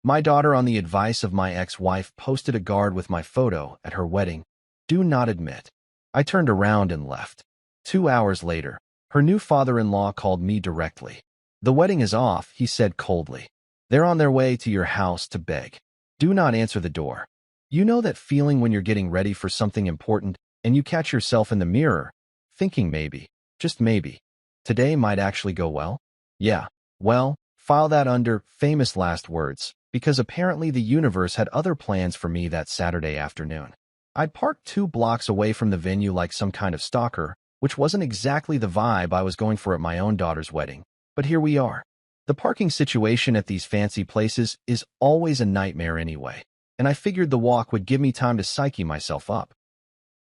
My daughter, on the advice of my ex-wife, posted a guard with my photo at her wedding. Do not admit. I turned around and left. 2 hours later, her new father-in-law called me directly. The wedding is off, he said coldly. They're on their way to your house to beg. Do not answer the door. You know that feeling when you're getting ready for something important and you catch yourself in the mirror, thinking maybe, just maybe, today might actually go well? Yeah, well, file that under famous last words, because apparently the universe had other plans for me that Saturday afternoon. I'd parked 2 blocks away from the venue like some kind of stalker, which wasn't exactly the vibe I was going for at my own daughter's wedding. But here we are. The parking situation at these fancy places is always a nightmare anyway, and I figured the walk would give me time to psyche myself up.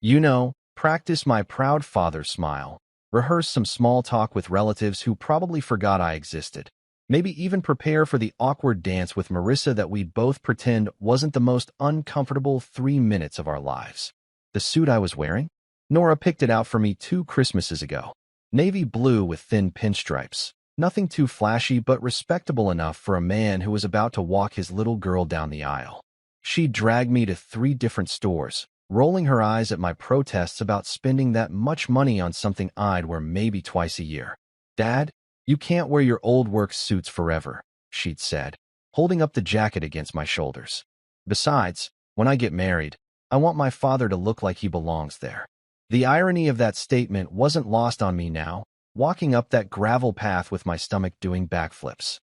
You know, practice my proud father smile, rehearse some small talk with relatives who probably forgot I existed, maybe even prepare for the awkward dance with Marissa that we'd both pretend wasn't the most uncomfortable 3 minutes of our lives. The suit I was wearing? Nora picked it out for me 2 Christmases ago. Navy blue with thin pinstripes. Nothing too flashy, but respectable enough for a man who was about to walk his little girl down the aisle. She dragged me to 3 different stores, rolling her eyes at my protests about spending that much money on something I'd wear maybe twice a year. Dad, you can't wear your old work suits forever, she'd said, holding up the jacket against my shoulders. Besides, when I get married, I want my father to look like he belongs there. The irony of that statement wasn't lost on me now, walking up that gravel path with my stomach doing backflips.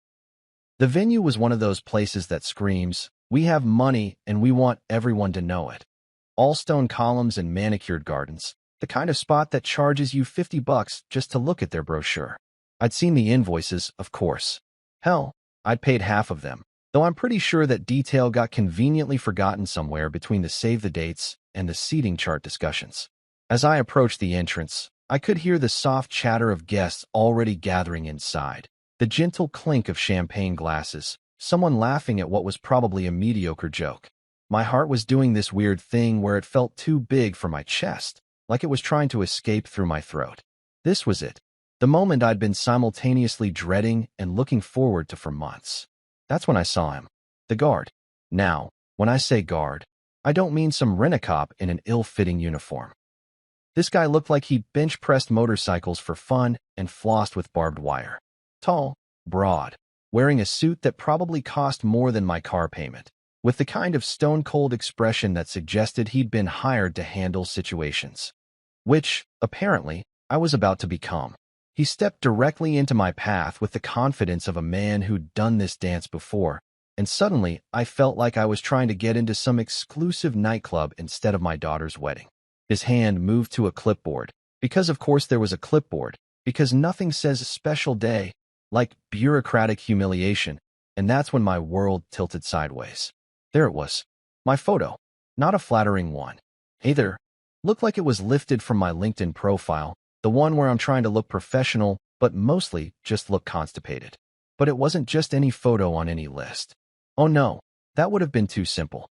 The venue was one of those places that screams, we have money and we want everyone to know it. All stone columns and manicured gardens, the kind of spot that charges you $50 just to look at their brochure. I'd seen the invoices, of course. Hell, I'd paid half of them, though I'm pretty sure that detail got conveniently forgotten somewhere between the save the dates and the seating chart discussions. As I approached the entrance, I could hear the soft chatter of guests already gathering inside, the gentle clink of champagne glasses, someone laughing at what was probably a mediocre joke. My heart was doing this weird thing where it felt too big for my chest, like it was trying to escape through my throat. This was it, the moment I'd been simultaneously dreading and looking forward to for months. That's when I saw him, the guard. Now, when I say guard, I don't mean some rent-a-cop in an ill-fitting uniform. This guy looked like he bench-pressed motorcycles for fun and flossed with barbed wire. Tall, broad, wearing a suit that probably cost more than my car payment, with the kind of stone-cold expression that suggested he'd been hired to handle situations. Which, apparently, I was about to become. He stepped directly into my path with the confidence of a man who'd done this dance before, and suddenly I felt like I was trying to get into some exclusive nightclub instead of my daughter's wedding. His hand moved to a clipboard, because of course there was a clipboard, because nothing says special day like bureaucratic humiliation, and that's when my world tilted sideways. There it was, my photo, not a flattering one. Either, looked like it was lifted from my LinkedIn profile, the one where I'm trying to look professional, but mostly just look constipated. But it wasn't just any photo on any list. Oh no, that would have been too simple.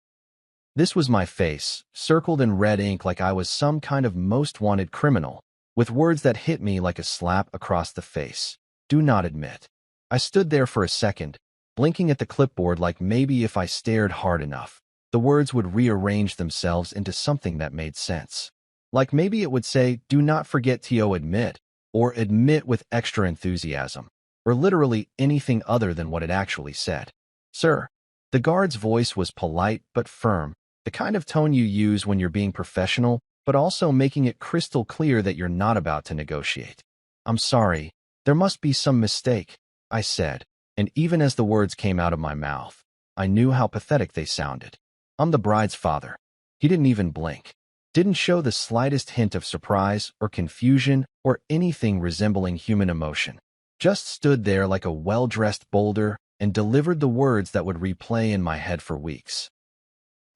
This was my face, circled in red ink like I was some kind of most wanted criminal, with words that hit me like a slap across the face. Do not admit. I stood there for a second, blinking at the clipboard like maybe if I stared hard enough, the words would rearrange themselves into something that made sense. Like maybe it would say, do not forget to admit, or admit with extra enthusiasm, or literally anything other than what it actually said. Sir. The guard's voice was polite but firm, the kind of tone you use when you're being professional, but also making it crystal clear that you're not about to negotiate. I'm sorry, there must be some mistake, I said, and even as the words came out of my mouth, I knew how pathetic they sounded. I'm the bride's father. He didn't even blink. Didn't show the slightest hint of surprise or confusion or anything resembling human emotion. Just stood there like a well-dressed boulder and delivered the words that would replay in my head for weeks.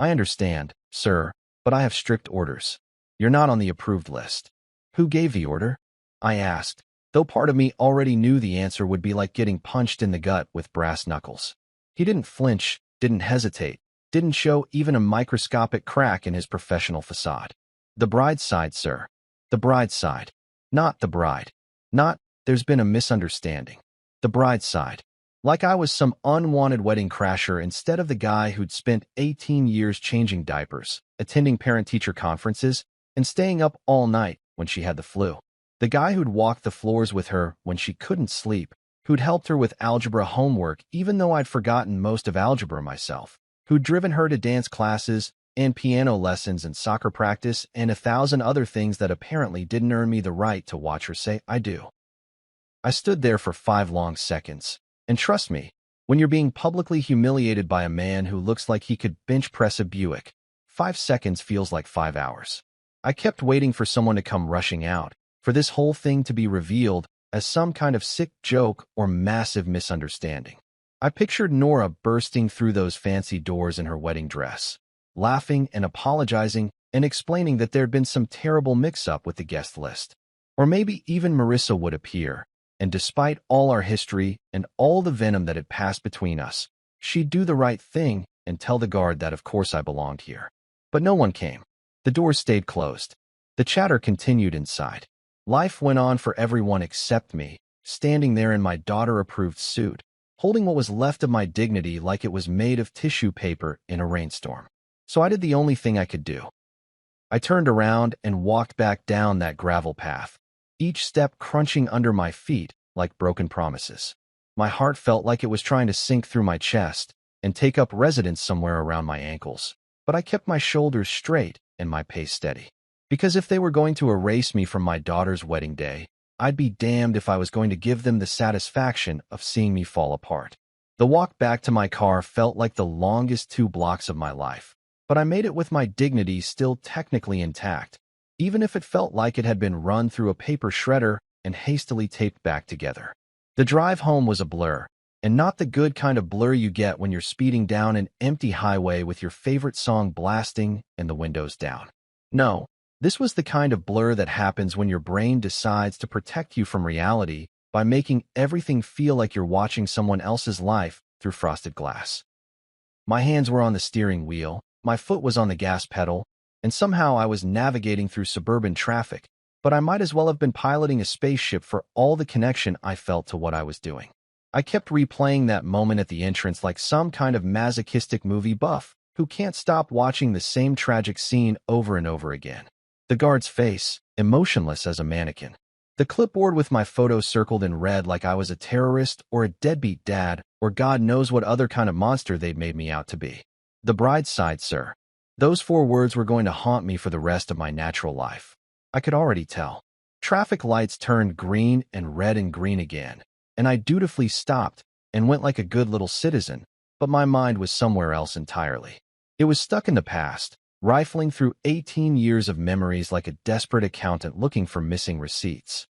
I understand, sir, but I have strict orders. You're not on the approved list. Who gave the order? I asked, though part of me already knew the answer would be like getting punched in the gut with brass knuckles. He didn't flinch, didn't hesitate, didn't show even a microscopic crack in his professional facade. The bride's side, sir. The bride's side. Not the bride. Not, there's been a misunderstanding. The bride's side. Like I was some unwanted wedding crasher instead of the guy who'd spent 18 years changing diapers, attending parent-teacher conferences, and staying up all night when she had the flu. The guy who'd walked the floors with her when she couldn't sleep, who'd helped her with algebra homework even though I'd forgotten most of algebra myself, who'd driven her to dance classes and piano lessons and soccer practice and 1,000 other things that apparently didn't earn me the right to watch her say, "I do." I stood there for 5 long seconds. And trust me, when you're being publicly humiliated by a man who looks like he could bench press a Buick, 5 seconds feels like 5 hours. I kept waiting for someone to come rushing out, for this whole thing to be revealed as some kind of sick joke or massive misunderstanding. I pictured Nora bursting through those fancy doors in her wedding dress, laughing and apologizing and explaining that there'd been some terrible mix-up with the guest list. Or maybe even Marissa would appear, and despite all our history and all the venom that had passed between us, she'd do the right thing and tell the guard that of course I belonged here. But no one came. The doors stayed closed. The chatter continued inside. Life went on for everyone except me, standing there in my daughter-approved suit, holding what was left of my dignity like it was made of tissue paper in a rainstorm. So I did the only thing I could do. I turned around and walked back down that gravel path, each step crunching under my feet like broken promises. My heart felt like it was trying to sink through my chest and take up residence somewhere around my ankles, but I kept my shoulders straight and my pace steady. Because if they were going to erase me from my daughter's wedding day, I'd be damned if I was going to give them the satisfaction of seeing me fall apart. The walk back to my car felt like the longest 2 blocks of my life, but I made it with my dignity still technically intact, even if it felt like it had been run through a paper shredder and hastily taped back together. The drive home was a blur, and not the good kind of blur you get when you're speeding down an empty highway with your favorite song blasting and the windows down. No, this was the kind of blur that happens when your brain decides to protect you from reality by making everything feel like you're watching someone else's life through frosted glass. My hands were on the steering wheel, my foot was on the gas pedal, and somehow I was navigating through suburban traffic, but I might as well have been piloting a spaceship for all the connection I felt to what I was doing. I kept replaying that moment at the entrance like some kind of masochistic movie buff who can't stop watching the same tragic scene over and over again. The guard's face, emotionless as a mannequin. The clipboard with my photo circled in red like I was a terrorist or a deadbeat dad or God knows what other kind of monster they'd made me out to be. The bride's side, sir. Those 4 words were going to haunt me for the rest of my natural life. I could already tell. Traffic lights turned green and red and green again, and I dutifully stopped and went like a good little citizen, but my mind was somewhere else entirely. It was stuck in the past, rifling through 18 years of memories like a desperate accountant looking for missing receipts.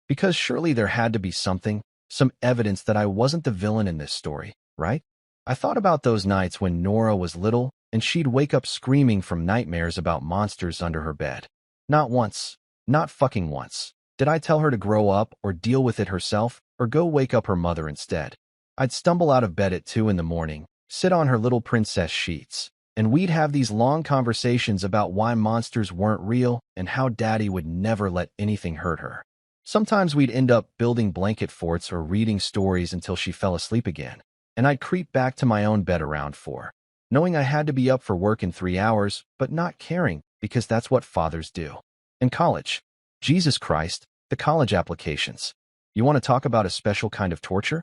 Because surely there had to be something, some evidence that I wasn't the villain in this story, right? I thought about those nights when Nora was little and she'd wake up screaming from nightmares about monsters under her bed. Not once, not fucking once, did I tell her to grow up or deal with it herself or go wake up her mother instead. I'd stumble out of bed at 2 in the morning, sit on her little princess sheets, and we'd have these long conversations about why monsters weren't real and how Daddy would never let anything hurt her. Sometimes we'd end up building blanket forts or reading stories until she fell asleep again, and I'd creep back to my own bed around 4, knowing I had to be up for work in 3 hours, but not caring because that's what fathers do. In college, Jesus Christ, the college applications. You want to talk about a special kind of torture?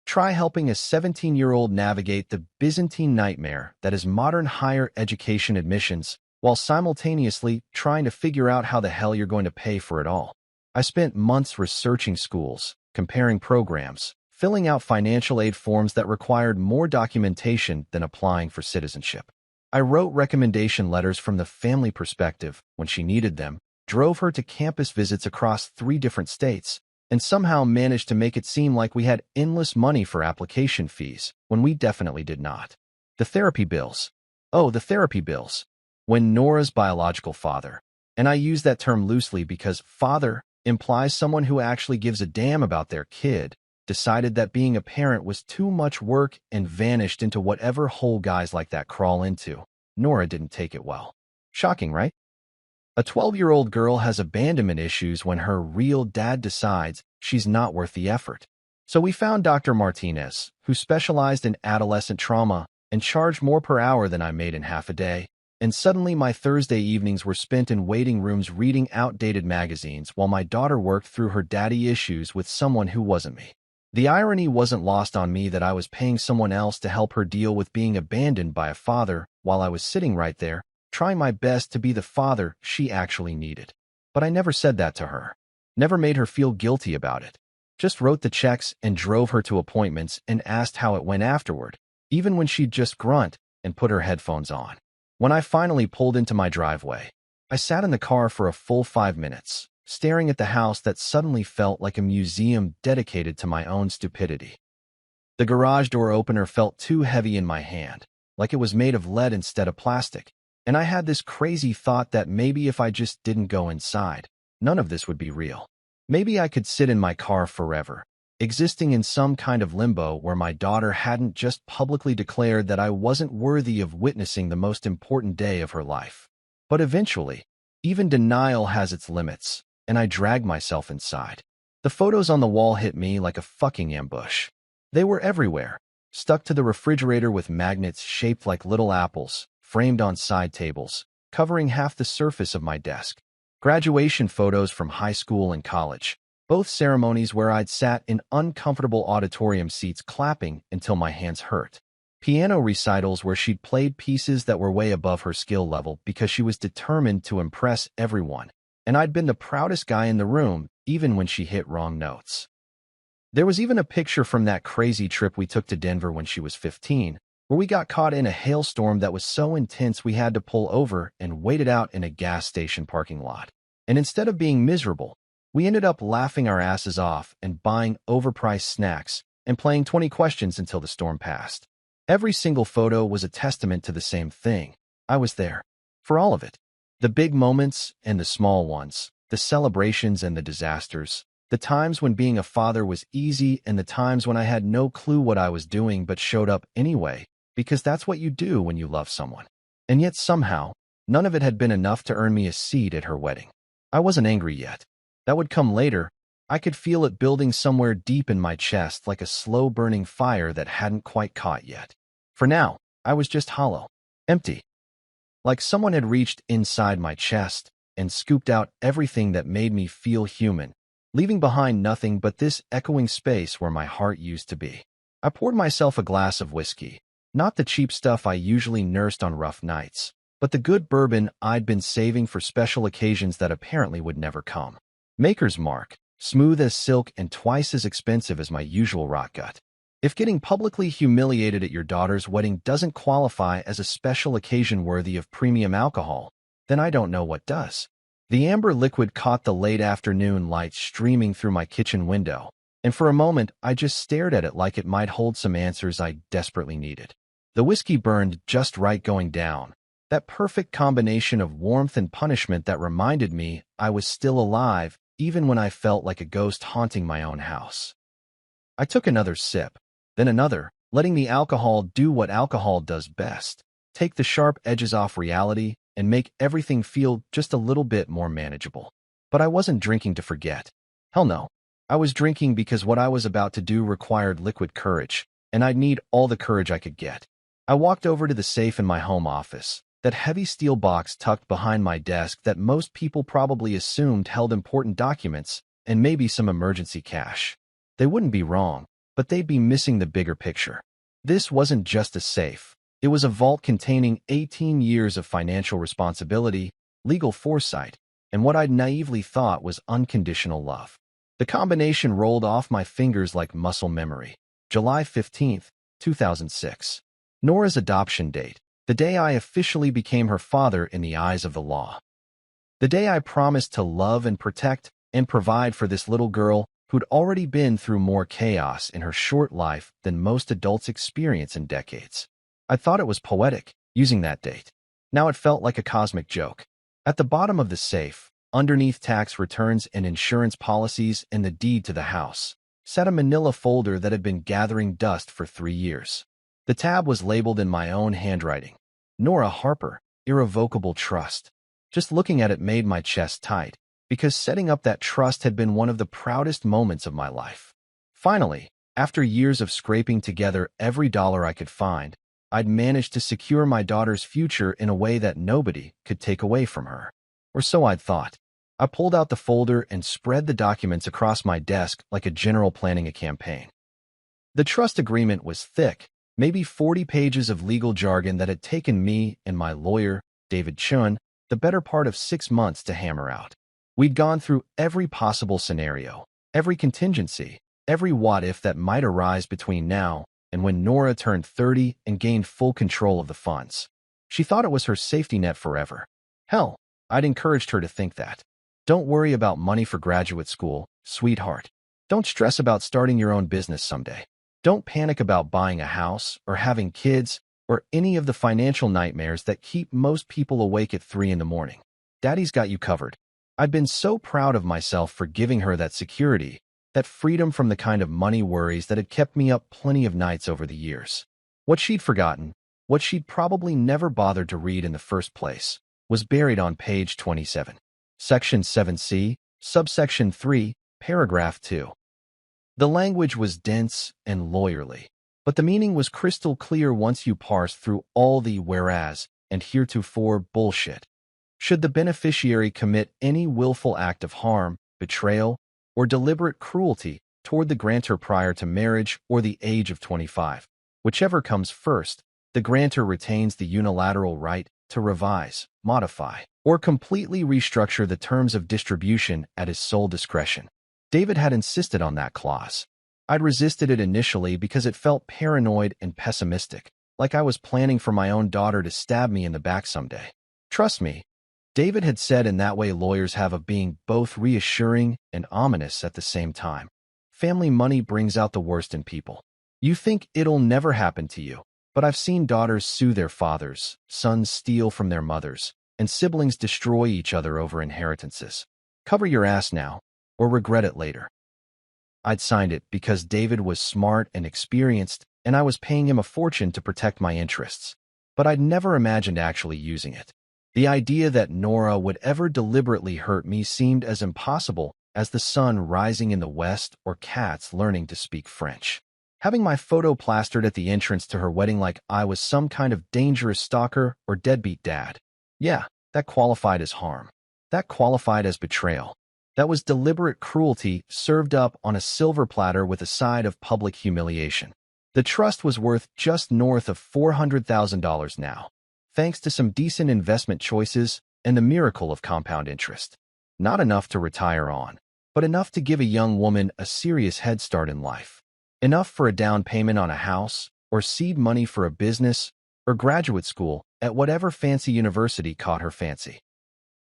Try helping a 17-year-old navigate the Byzantine nightmare that is modern higher education admissions while simultaneously trying to figure out how the hell you're going to pay for it all. I spent months researching schools, comparing programs, filling out financial aid forms that required more documentation than applying for citizenship. I wrote recommendation letters from the family perspective when she needed them, drove her to campus visits across 3 different states, and somehow managed to make it seem like we had endless money for application fees when we definitely did not. The therapy bills. Oh, the therapy bills. When Nora's biological father, and I use that term loosely because father implies someone who actually gives a damn about their kid, decided that being a parent was too much work and vanished into whatever hole guys like that crawl into, Nora didn't take it well. Shocking, right? A 12-year-old girl has abandonment issues when her real dad decides she's not worth the effort. So we found Dr. Martinez, who specialized in adolescent trauma and charged more per hour than I made in half a day. And suddenly my Thursday evenings were spent in waiting rooms reading outdated magazines while my daughter worked through her daddy issues with someone who wasn't me. The irony wasn't lost on me that I was paying someone else to help her deal with being abandoned by a father while I was sitting right there, trying my best to be the father she actually needed. But I never said that to her. Never made her feel guilty about it. Just wrote the checks and drove her to appointments and asked how it went afterward, even when she'd just grunt and put her headphones on. When I finally pulled into my driveway, I sat in the car for a full 5 minutes, staring at the house that suddenly felt like a museum dedicated to my own stupidity. The garage door opener felt too heavy in my hand, like it was made of lead instead of plastic, and I had this crazy thought that maybe if I just didn't go inside, none of this would be real. Maybe I could sit in my car forever, existing in some kind of limbo where my daughter hadn't just publicly declared that I wasn't worthy of witnessing the most important day of her life. But eventually, even denial has its limits, and I dragged myself inside. The photos on the wall hit me like a fucking ambush. They were everywhere, stuck to the refrigerator with magnets shaped like little apples, framed on side tables, covering half the surface of my desk. Graduation photos from high school and college, both ceremonies where I'd sat in uncomfortable auditorium seats clapping until my hands hurt. Piano recitals where she'd played pieces that were way above her skill level because she was determined to impress everyone, and I'd been the proudest guy in the room even when she hit wrong notes. There was even a picture from that crazy trip we took to Denver when she was 15, where we got caught in a hailstorm that was so intense we had to pull over and wait it out in a gas station parking lot. And instead of being miserable, we ended up laughing our asses off and buying overpriced snacks and playing 20 questions until the storm passed. Every single photo was a testament to the same thing. I was there. For all of it. The big moments and the small ones, the celebrations and the disasters, the times when being a father was easy and the times when I had no clue what I was doing but showed up anyway, because that's what you do when you love someone. And yet somehow, none of it had been enough to earn me a seat at her wedding. I wasn't angry yet. That would come later. I could feel it building somewhere deep in my chest like a slow-burning fire that hadn't quite caught yet. For now, I was just hollow, empty. Like someone had reached inside my chest and scooped out everything that made me feel human, leaving behind nothing but this echoing space where my heart used to be. I poured myself a glass of whiskey, not the cheap stuff I usually nursed on rough nights, but the good bourbon I'd been saving for special occasions that apparently would never come. Maker's Mark, smooth as silk and twice as expensive as my usual rock gut. If getting publicly humiliated at your daughter's wedding doesn't qualify as a special occasion worthy of premium alcohol, then I don't know what does. The amber liquid caught the late afternoon light streaming through my kitchen window, and for a moment I just stared at it like it might hold some answers I desperately needed. The whiskey burned just right going down, that perfect combination of warmth and punishment that reminded me I was still alive even when I felt like a ghost haunting my own house. I took another sip, then another, letting the alcohol do what alcohol does best, take the sharp edges off reality and make everything feel just a little bit more manageable. But I wasn't drinking to forget. Hell no. I was drinking because what I was about to do required liquid courage, and I'd need all the courage I could get. I walked over to the safe in my home office, that heavy steel box tucked behind my desk that most people probably assumed held important documents and maybe some emergency cash. They wouldn't be wrong, but they'd be missing the bigger picture. This wasn't just a safe. It was a vault containing 18 years of financial responsibility, legal foresight, and what I'd naively thought was unconditional love. The combination rolled off my fingers like muscle memory. July 15th, 2006. Nora's adoption date, the day I officially became her father in the eyes of the law. The day I promised to love and protect and provide for this little girl who'd already been through more chaos in her short life than most adults experience in decades. I thought it was poetic, using that date. Now it felt like a cosmic joke. At the bottom of the safe, underneath tax returns and insurance policies and the deed to the house, sat a manila folder that had been gathering dust for 3 years. The tab was labeled in my own handwriting. Nora Harper, Irrevocable Trust. Just looking at it made my chest tight, because setting up that trust had been one of the proudest moments of my life. Finally, After years of scraping together every dollar I could find, I'd managed to secure my daughter's future in a way that nobody could take away from her. Or so I'd thought. I pulled out the folder and spread the documents across my desk like a general planning a campaign. The trust agreement was thick, maybe 40 pages of legal jargon that had taken me and my lawyer, David Chun, the better part of 6 months to hammer out. We'd gone through every possible scenario, every contingency, every what-if that might arise between now and when Nora turned 30 and gained full control of the funds. She thought it was her safety net forever. Hell, I'd encouraged her to think that. Don't worry about money for graduate school, sweetheart. Don't stress about starting your own business someday. Don't panic about buying a house or having kids or any of the financial nightmares that keep most people awake at 3 in the morning. Daddy's got you covered. I'd been so proud of myself for giving her that security, that freedom from the kind of money worries that had kept me up plenty of nights over the years. What she'd forgotten, what she'd probably never bothered to read in the first place, was buried on page 27. Section 7C, subsection 3, paragraph 2. The language was dense and lawyerly, but the meaning was crystal clear once you parsed through all the whereas and heretofore bullshit. Should the beneficiary commit any willful act of harm, betrayal, or deliberate cruelty toward the grantor prior to marriage or the age of 25, whichever comes first, the grantor retains the unilateral right to revise, modify, or completely restructure the terms of distribution at his sole discretion. David had insisted on that clause. I'd resisted it initially because it felt paranoid and pessimistic, like I was planning for my own daughter to stab me in the back someday. Trust me, David had said in that way lawyers have of being both reassuring and ominous at the same time. Family money brings out the worst in people. You think it'll never happen to you, but I've seen daughters sue their fathers, sons steal from their mothers, and siblings destroy each other over inheritances. Cover your ass now, or regret it later. I'd signed it because David was smart and experienced, and I was paying him a fortune to protect my interests. But I'd never imagined actually using it. The idea that Nora would ever deliberately hurt me seemed as impossible as the sun rising in the west or cats learning to speak French. Having my photo plastered at the entrance to her wedding like I was some kind of dangerous stalker or deadbeat dad. Yeah, that qualified as harm. That qualified as betrayal. That was deliberate cruelty served up on a silver platter with a side of public humiliation. The trust was worth just north of $400,000 now, thanks to some decent investment choices and the miracle of compound interest. Not enough to retire on, but enough to give a young woman a serious head start in life. Enough for a down payment on a house, or seed money for a business, or graduate school at whatever fancy university caught her fancy.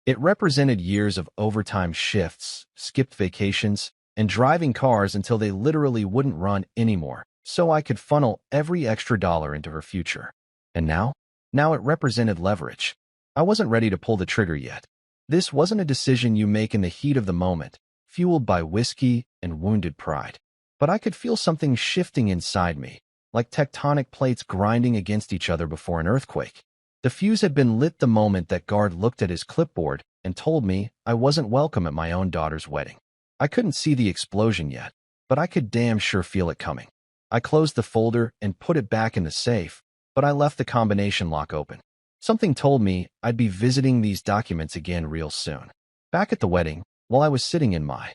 It represented years of overtime shifts, skipped vacations, and driving cars until they literally wouldn't run anymore, so I could funnel every extra dollar into her future. And now? Now it represented leverage. I wasn't ready to pull the trigger yet. This wasn't a decision you make in the heat of the moment, fueled by whiskey and wounded pride. But I could feel something shifting inside me, like tectonic plates grinding against each other before an earthquake. The fuse had been lit the moment that guard looked at his clipboard and told me I wasn't welcome at my own daughter's wedding. I couldn't see the explosion yet, but I could damn sure feel it coming. I closed the folder and put it back in the safe, but I left the combination lock open. Something told me I'd be visiting these documents again real soon. Back at the wedding, while I was sitting in my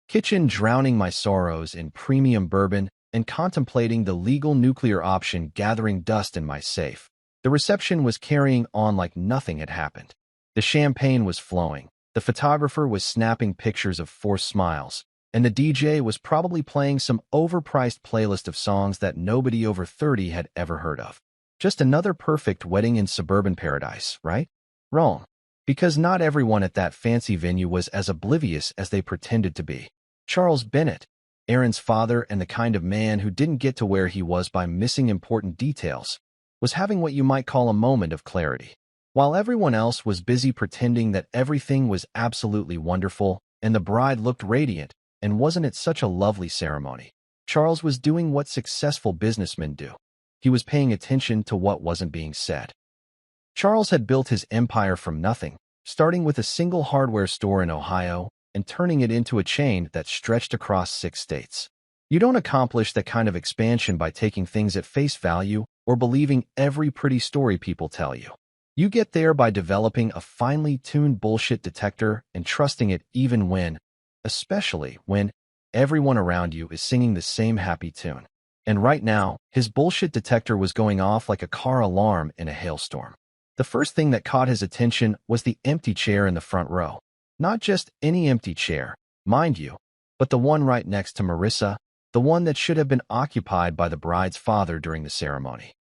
kitchen drowning my sorrows in premium bourbon and contemplating the legal nuclear option gathering dust in my safe, the reception was carrying on like nothing had happened. The champagne was flowing, the photographer was snapping pictures of forced smiles, and the DJ was probably playing some overpriced playlist of songs that nobody over 30 had ever heard of. Just another perfect wedding in suburban paradise, right? Wrong. Because not everyone at that fancy venue was as oblivious as they pretended to be. Charles Bennett, Aaron's father and the kind of man who didn't get to where he was by missing important details, was having what you might call a moment of clarity. While everyone else was busy pretending that everything was absolutely wonderful and the bride looked radiant, and wasn't it such a lovely ceremony, Charles was doing what successful businessmen do. He was paying attention to what wasn't being said. Charles had built his empire from nothing, starting with a single hardware store in Ohio and turning it into a chain that stretched across 6 states. You don't accomplish that kind of expansion by taking things at face value or believing every pretty story people tell you. You get there by developing a finely tuned bullshit detector and trusting it especially when, everyone around you is singing the same happy tune. And right now, his bullshit detector was going off like a car alarm in a hailstorm. The first thing that caught his attention was the empty chair in the front row. Not just any empty chair, mind you, but the one right next to Marissa, the one that should have been occupied by the bride's father during the ceremony.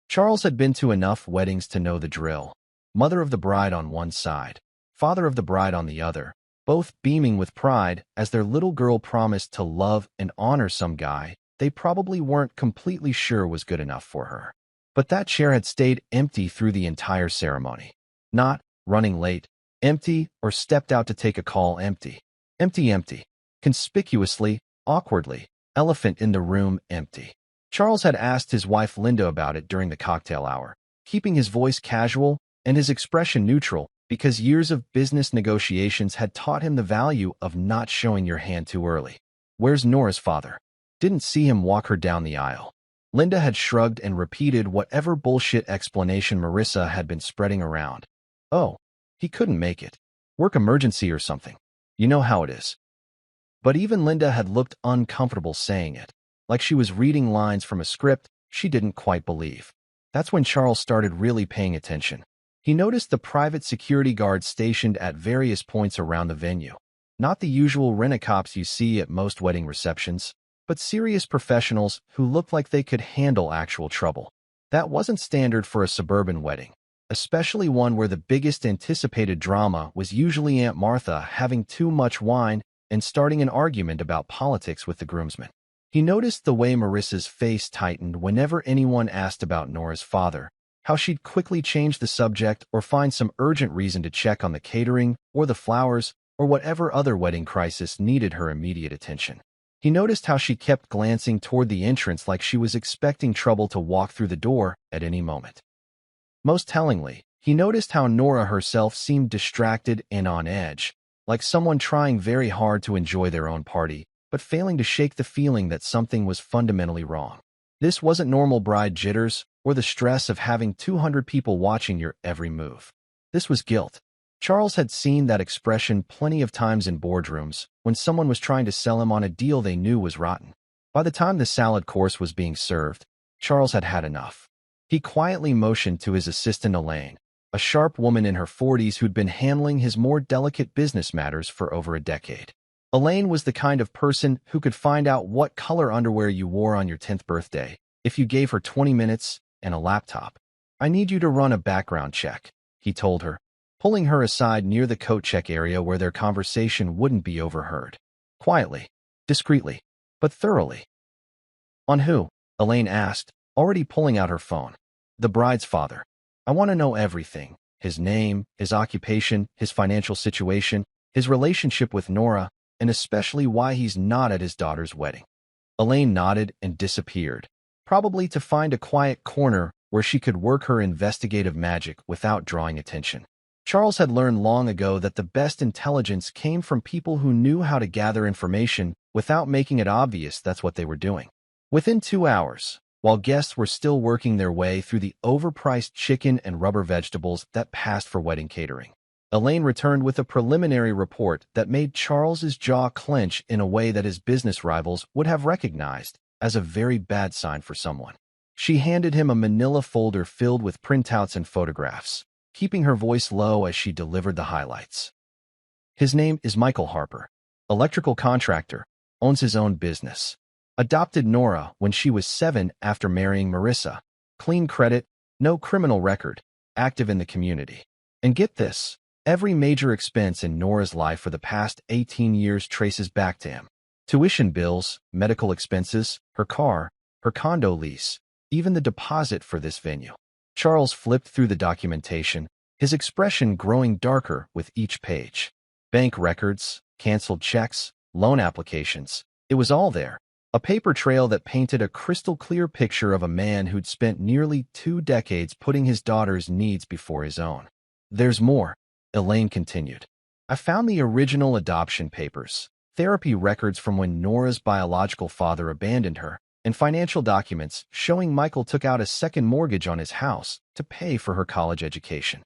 Charles had been to enough weddings to know the drill. Mother of the bride on one side, father of the bride on the other, both beaming with pride as their little girl promised to love and honor some guy they probably weren't completely sure was good enough for her. But that chair had stayed empty through the entire ceremony. Not running late, empty, or stepped out to take a call empty. Empty. Conspicuously, awkwardly, elephant in the room empty. Charles had asked his wife Linda about it during the cocktail hour, keeping his voice casual and his expression neutral because years of business negotiations had taught him the value of not showing your hand too early. Where's Nora's father? Didn't see him walk her down the aisle. Linda had shrugged and repeated whatever bullshit explanation Marissa had been spreading around. Oh, he couldn't make it. Work emergency or something. You know how it is. But even Linda had looked uncomfortable saying it, like she was reading lines from a script she didn't quite believe. That's when Charles started really paying attention. He noticed the private security guards stationed at various points around the venue. Not the usual rent-a-cops you see at most wedding receptions, but serious professionals who looked like they could handle actual trouble. That wasn't standard for a suburban wedding, especially one where the biggest anticipated drama was usually Aunt Martha having too much wine and starting an argument about politics with the groomsmen. He noticed the way Marissa's face tightened whenever anyone asked about Nora's father, how she'd quickly change the subject or find some urgent reason to check on the catering or the flowers or whatever other wedding crisis needed her immediate attention. He noticed how she kept glancing toward the entrance like she was expecting trouble to walk through the door at any moment. Most tellingly, he noticed how Nora herself seemed distracted and on edge, like someone trying very hard to enjoy their own party, but failing to shake the feeling that something was fundamentally wrong. This wasn't normal bride jitters or the stress of having 200 people watching your every move. This was guilt. Charles had seen that expression plenty of times in boardrooms when someone was trying to sell him on a deal they knew was rotten. By the time the salad course was being served, Charles had had enough. He quietly motioned to his assistant Elaine, a sharp woman in her 40s who'd been handling his more delicate business matters for over a decade. Elaine was the kind of person who could find out what color underwear you wore on your 10th birthday if you gave her 20 minutes and a laptop. I need you to run a background check, he told her, pulling her aside near the coat check area where their conversation wouldn't be overheard. Quietly, discreetly, but thoroughly. On who? Elaine asked, already pulling out her phone. The bride's father. I want to know everything. His name, his occupation, his financial situation, his relationship with Nora, and especially why he's not at his daughter's wedding. Elaine nodded and disappeared, probably to find a quiet corner where she could work her investigative magic without drawing attention. Charles had learned long ago that the best intelligence came from people who knew how to gather information without making it obvious that's what they were doing. Within 2 hours, while guests were still working their way through the overpriced chicken and rubber vegetables that passed for wedding catering, Elaine returned with a preliminary report that made Charles's jaw clench in a way that his business rivals would have recognized as a very bad sign for someone. She handed him a manila folder filled with printouts and photographs, keeping her voice low as she delivered the highlights. His name is Michael Harper, electrical contractor, owns his own business. Adopted Nora when she was 7 after marrying Marissa. Clean credit, no criminal record, active in the community. And get this, every major expense in Nora's life for the past 18 years traces back to him. Tuition bills, medical expenses, her car, her condo lease, even the deposit for this venue. Charles flipped through the documentation, his expression growing darker with each page. Bank records, canceled checks, loan applications. It was all there. A paper trail that painted a crystal-clear picture of a man who'd spent nearly 2 decades putting his daughter's needs before his own. There's more, Elaine continued. I found the original adoption papers, therapy records from when Nora's biological father abandoned her, and financial documents showing Michael took out a second mortgage on his house to pay for her college education.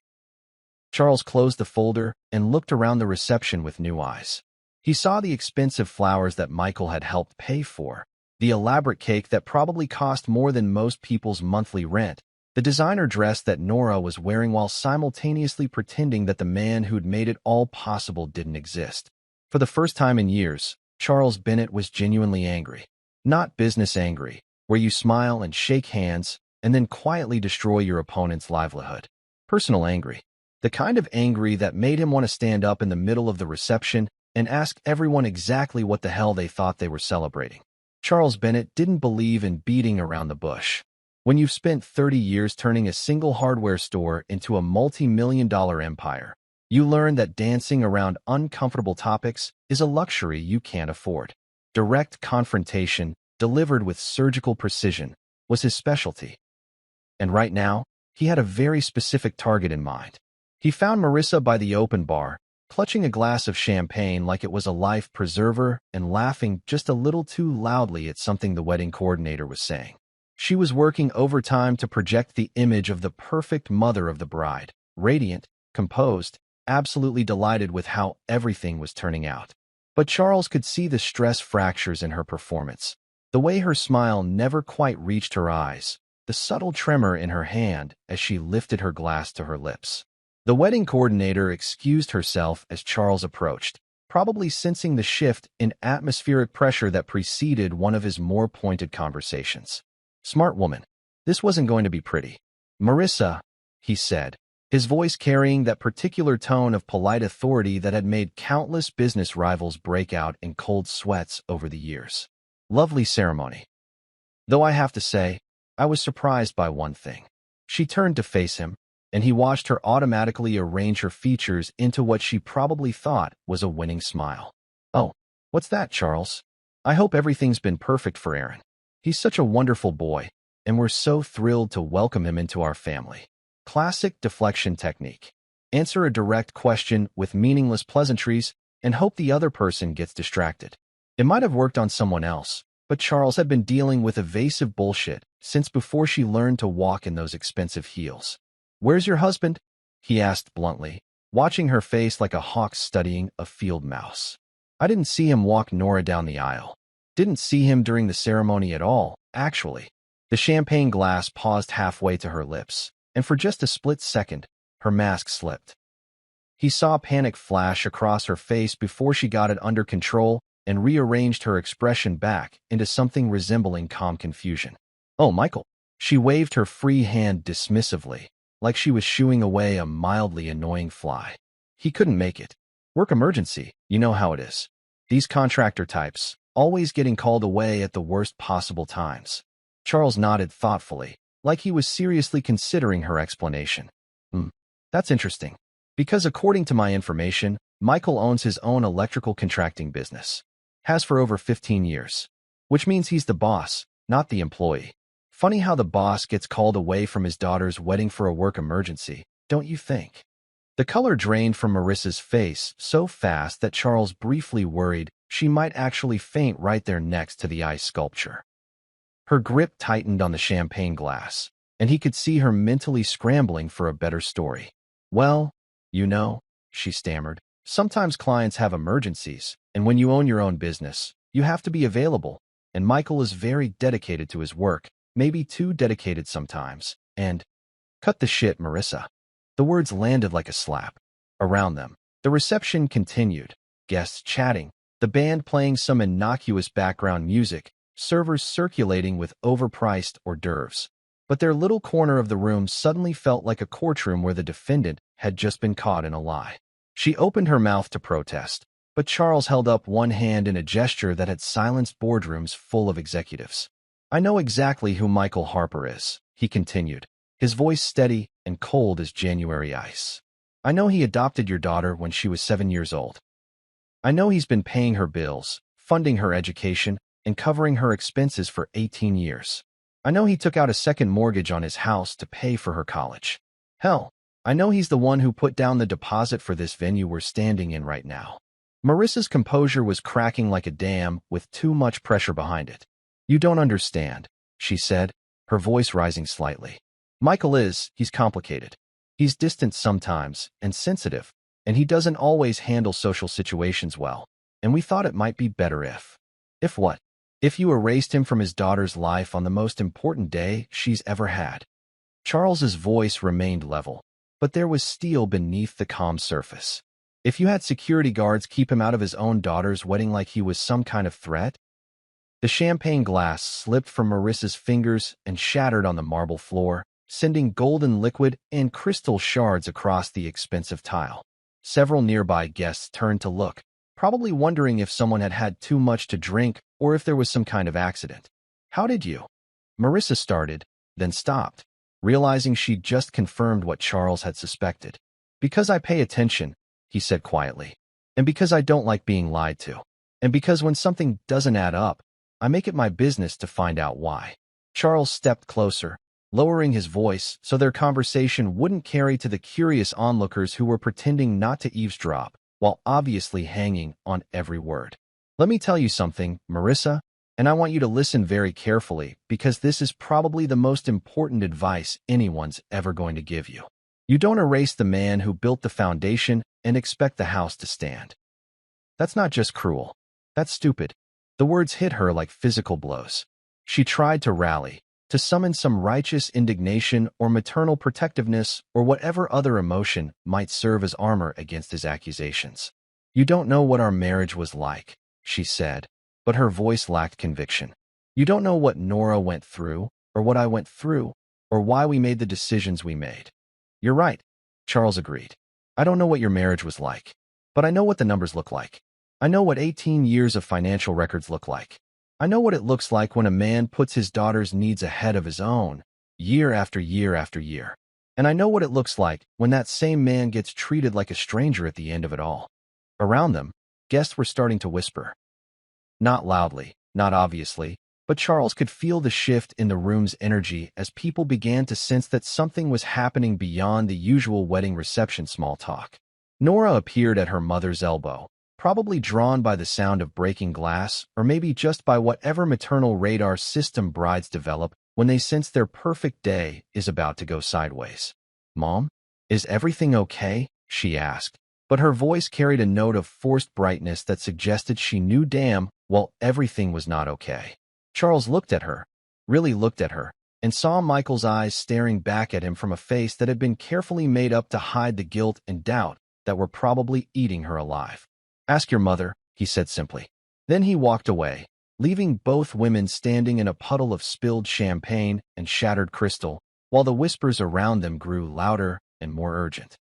Charles closed the folder and looked around the reception with new eyes. He saw the expensive flowers that Michael had helped pay for, the elaborate cake that probably cost more than most people's monthly rent, the designer dress that Nora was wearing while simultaneously pretending that the man who'd made it all possible didn't exist. For the first time in years, Charles Bennett was genuinely angry. Not business angry, where you smile and shake hands and then quietly destroy your opponent's livelihood. Personal angry. The kind of angry that made him want to stand up in the middle of the reception and ask everyone exactly what the hell they thought they were celebrating. Charles Bennett didn't believe in beating around the bush. When you've spent 30 years turning a single hardware store into a multi-million-dollar empire, you learn that dancing around uncomfortable topics is a luxury you can't afford. Direct confrontation, delivered with surgical precision, was his specialty. And right now, he had a very specific target in mind. He found Marissa by the open bar, clutching a glass of champagne like it was a life preserver and laughing just a little too loudly at something the wedding coordinator was saying. She was working overtime to project the image of the perfect mother of the bride, radiant, composed, absolutely delighted with how everything was turning out. But Charles could see the stress fractures in her performance, the way her smile never quite reached her eyes, the subtle tremor in her hand as she lifted her glass to her lips. The wedding coordinator excused herself as Charles approached, probably sensing the shift in atmospheric pressure that preceded one of his more pointed conversations. Smart woman. This wasn't going to be pretty. Marissa, he said, his voice carrying that particular tone of polite authority that had made countless business rivals break out in cold sweats over the years. Lovely ceremony. Though I have to say, I was surprised by one thing. She turned to face him, and he watched her automatically arrange her features into what she probably thought was a winning smile. Oh, what's that, Charles? I hope everything's been perfect for Aaron. He's such a wonderful boy, and we're so thrilled to welcome him into our family. Classic deflection technique. Answer a direct question with meaningless pleasantries and hope the other person gets distracted. It might have worked on someone else, but Charles had been dealing with evasive bullshit since before she learned to walk in those expensive heels. Where's your husband? He asked bluntly, watching her face like a hawk studying a field mouse. I didn't see him walk Nora down the aisle. Didn't see him during the ceremony at all, actually. The champagne glass paused halfway to her lips, and for just a split second, her mask slipped. He saw panic flash across her face before she got it under control and rearranged her expression back into something resembling calm confusion. Oh, Michael. She waved her free hand dismissively, like she was shooing away a mildly annoying fly. He couldn't make it. Work emergency, you know how it is. These contractor types, always getting called away at the worst possible times. Charles nodded thoughtfully, like he was seriously considering her explanation. That's interesting. Because according to my information, Michael owns his own electrical contracting business. Has for over 15 years. Which means he's the boss, not the employee. Funny how the boss gets called away from his daughter's wedding for a work emergency, don't you think? The color drained from Marissa's face so fast that Charles briefly worried she might actually faint right there next to the ice sculpture. Her grip tightened on the champagne glass, and he could see her mentally scrambling for a better story. Well, you know, she stammered, sometimes clients have emergencies, and when you own your own business, you have to be available, and Michael is very dedicated to his work, maybe too dedicated sometimes, and... Cut the shit, Marissa. The words landed like a slap. Around them, the reception continued, guests chatting, the band playing some innocuous background music, servers circulating with overpriced hors d'oeuvres. But their little corner of the room suddenly felt like a courtroom where the defendant had just been caught in a lie. She opened her mouth to protest, but Charles held up one hand in a gesture that had silenced boardrooms full of executives. I know exactly who Michael Harper is, he continued, his voice steady and cold as January ice. I know he adopted your daughter when she was 7 years old. I know he's been paying her bills, funding her education, and covering her expenses for 18 years. I know he took out a second mortgage on his house to pay for her college. Hell, I know he's the one who put down the deposit for this venue we're standing in right now. Marissa's composure was cracking like a dam with too much pressure behind it. "You don't understand," she said, her voice rising slightly. "He's complicated. He's distant sometimes and sensitive, and he doesn't always handle social situations well. And we thought it might be better if." "If what?" "If you erased him from his daughter's life on the most important day she's ever had." Charles's voice remained level, but there was steel beneath the calm surface. "If you had security guards keep him out of his own daughter's wedding like he was some kind of threat?" The champagne glass slipped from Marissa's fingers and shattered on the marble floor, sending golden liquid and crystal shards across the expensive tile. Several nearby guests turned to look, probably wondering if someone had had too much to drink or if there was some kind of accident. "How did you?" Marissa started, then stopped, realizing she'd just confirmed what Charles had suspected. "Because I pay attention," he said quietly, "and because I don't like being lied to, and because when something doesn't add up, I make it my business to find out why." Charles stepped closer, lowering his voice so their conversation wouldn't carry to the curious onlookers who were pretending not to eavesdrop, while obviously hanging on every word. "Let me tell you something, Marissa, and I want you to listen very carefully because this is probably the most important advice anyone's ever going to give you. You don't erase the man who built the foundation and expect the house to stand. That's not just cruel. That's stupid." The words hit her like physical blows. She tried to rally, to summon some righteous indignation or maternal protectiveness or whatever other emotion might serve as armor against his accusations. "You don't know what our marriage was like," she said, but her voice lacked conviction. "You don't know what Nora went through, or what I went through, or why we made the decisions we made." "You're right," Charles agreed. "I don't know what your marriage was like, but I know what the numbers look like. I know what 18 years of financial records look like. I know what it looks like when a man puts his daughter's needs ahead of his own, year after year after year. And I know what it looks like when that same man gets treated like a stranger at the end of it all." Around them, guests were starting to whisper. Not loudly, not obviously, but Charles could feel the shift in the room's energy as people began to sense that something was happening beyond the usual wedding reception small talk. Nora appeared at her mother's elbow, probably drawn by the sound of breaking glass, or maybe just by whatever maternal radar system brides develop when they sense their perfect day is about to go sideways. "Mom, is everything okay?" she asked, but her voice carried a note of forced brightness that suggested she knew damn well everything was not okay. Charles looked at her, really looked at her, and saw Michael's eyes staring back at him from a face that had been carefully made up to hide the guilt and doubt that were probably eating her alive. "Ask your mother," he said simply. Then he walked away, leaving both women standing in a puddle of spilled champagne and shattered crystal, while the whispers around them grew louder and more urgent.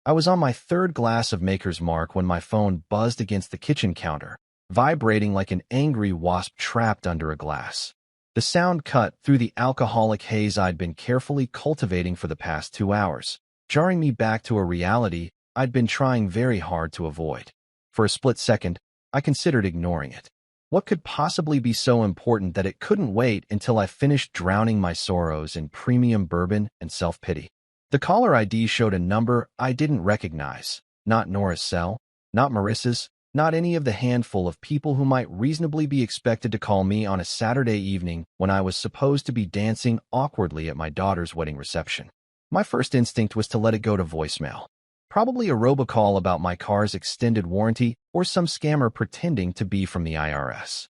I was on my third glass of Maker's Mark when my phone buzzed against the kitchen counter, vibrating like an angry wasp trapped under a glass. The sound cut through the alcoholic haze I'd been carefully cultivating for the past 2 hours, jarring me back to a reality I'd been trying very hard to avoid. For a split second, I considered ignoring it. What could possibly be so important that it couldn't wait until I finished drowning my sorrows in premium bourbon and self-pity? The caller ID showed a number I didn't recognize. Not Nora's cell, not Marissa's, not any of the handful of people who might reasonably be expected to call me on a Saturday evening when I was supposed to be dancing awkwardly at my daughter's wedding reception. My first instinct was to let it go to voicemail. Probably a robocall about my car's extended warranty or some scammer pretending to be from the IRS.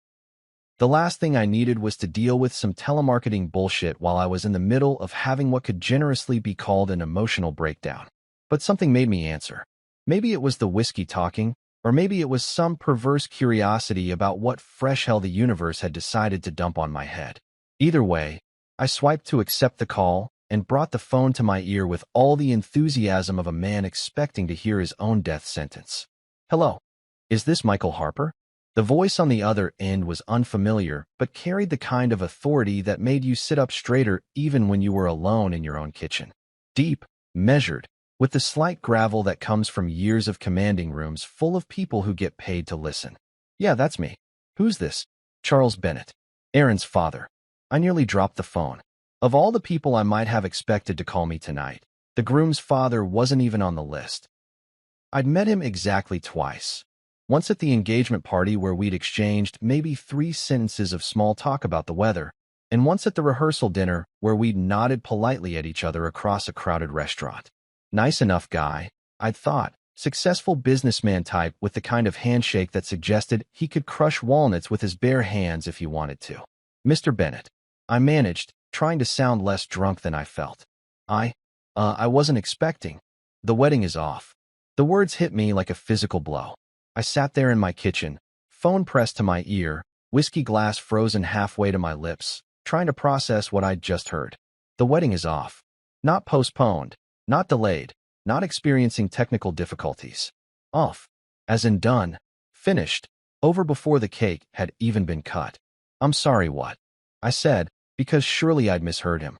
The last thing I needed was to deal with some telemarketing bullshit while I was in the middle of having what could generously be called an emotional breakdown. But something made me answer. Maybe it was the whiskey talking, or maybe it was some perverse curiosity about what fresh hell the universe had decided to dump on my head. Either way, I swiped to accept the call and brought the phone to my ear with all the enthusiasm of a man expecting to hear his own death sentence. "Hello. Is this Michael Harper?" The voice on the other end was unfamiliar, but carried the kind of authority that made you sit up straighter even when you were alone in your own kitchen. Deep, measured, with the slight gravel that comes from years of commanding rooms full of people who get paid to listen. "Yeah, that's me. Who's this?" "Charles Bennett. Aaron's father." I nearly dropped the phone. Of all the people I might have expected to call me tonight, the groom's father wasn't even on the list. I'd met him exactly twice. Once at the engagement party where we'd exchanged maybe 3 sentences of small talk about the weather, and once at the rehearsal dinner where we'd nodded politely at each other across a crowded restaurant. Nice enough guy, I'd thought. Successful businessman type with the kind of handshake that suggested he could crush walnuts with his bare hands if he wanted to. Mr. Bennett, I managed, trying to sound less drunk than I felt. I wasn't expecting. The wedding is off. The words hit me like a physical blow. I sat there in my kitchen, phone pressed to my ear, whiskey glass frozen halfway to my lips, trying to process what I'd just heard. The wedding is off. Not postponed, not delayed, not experiencing technical difficulties. Off. As in done. Finished. Over before the cake had even been cut. I'm sorry, what? I said, because surely I'd misheard him.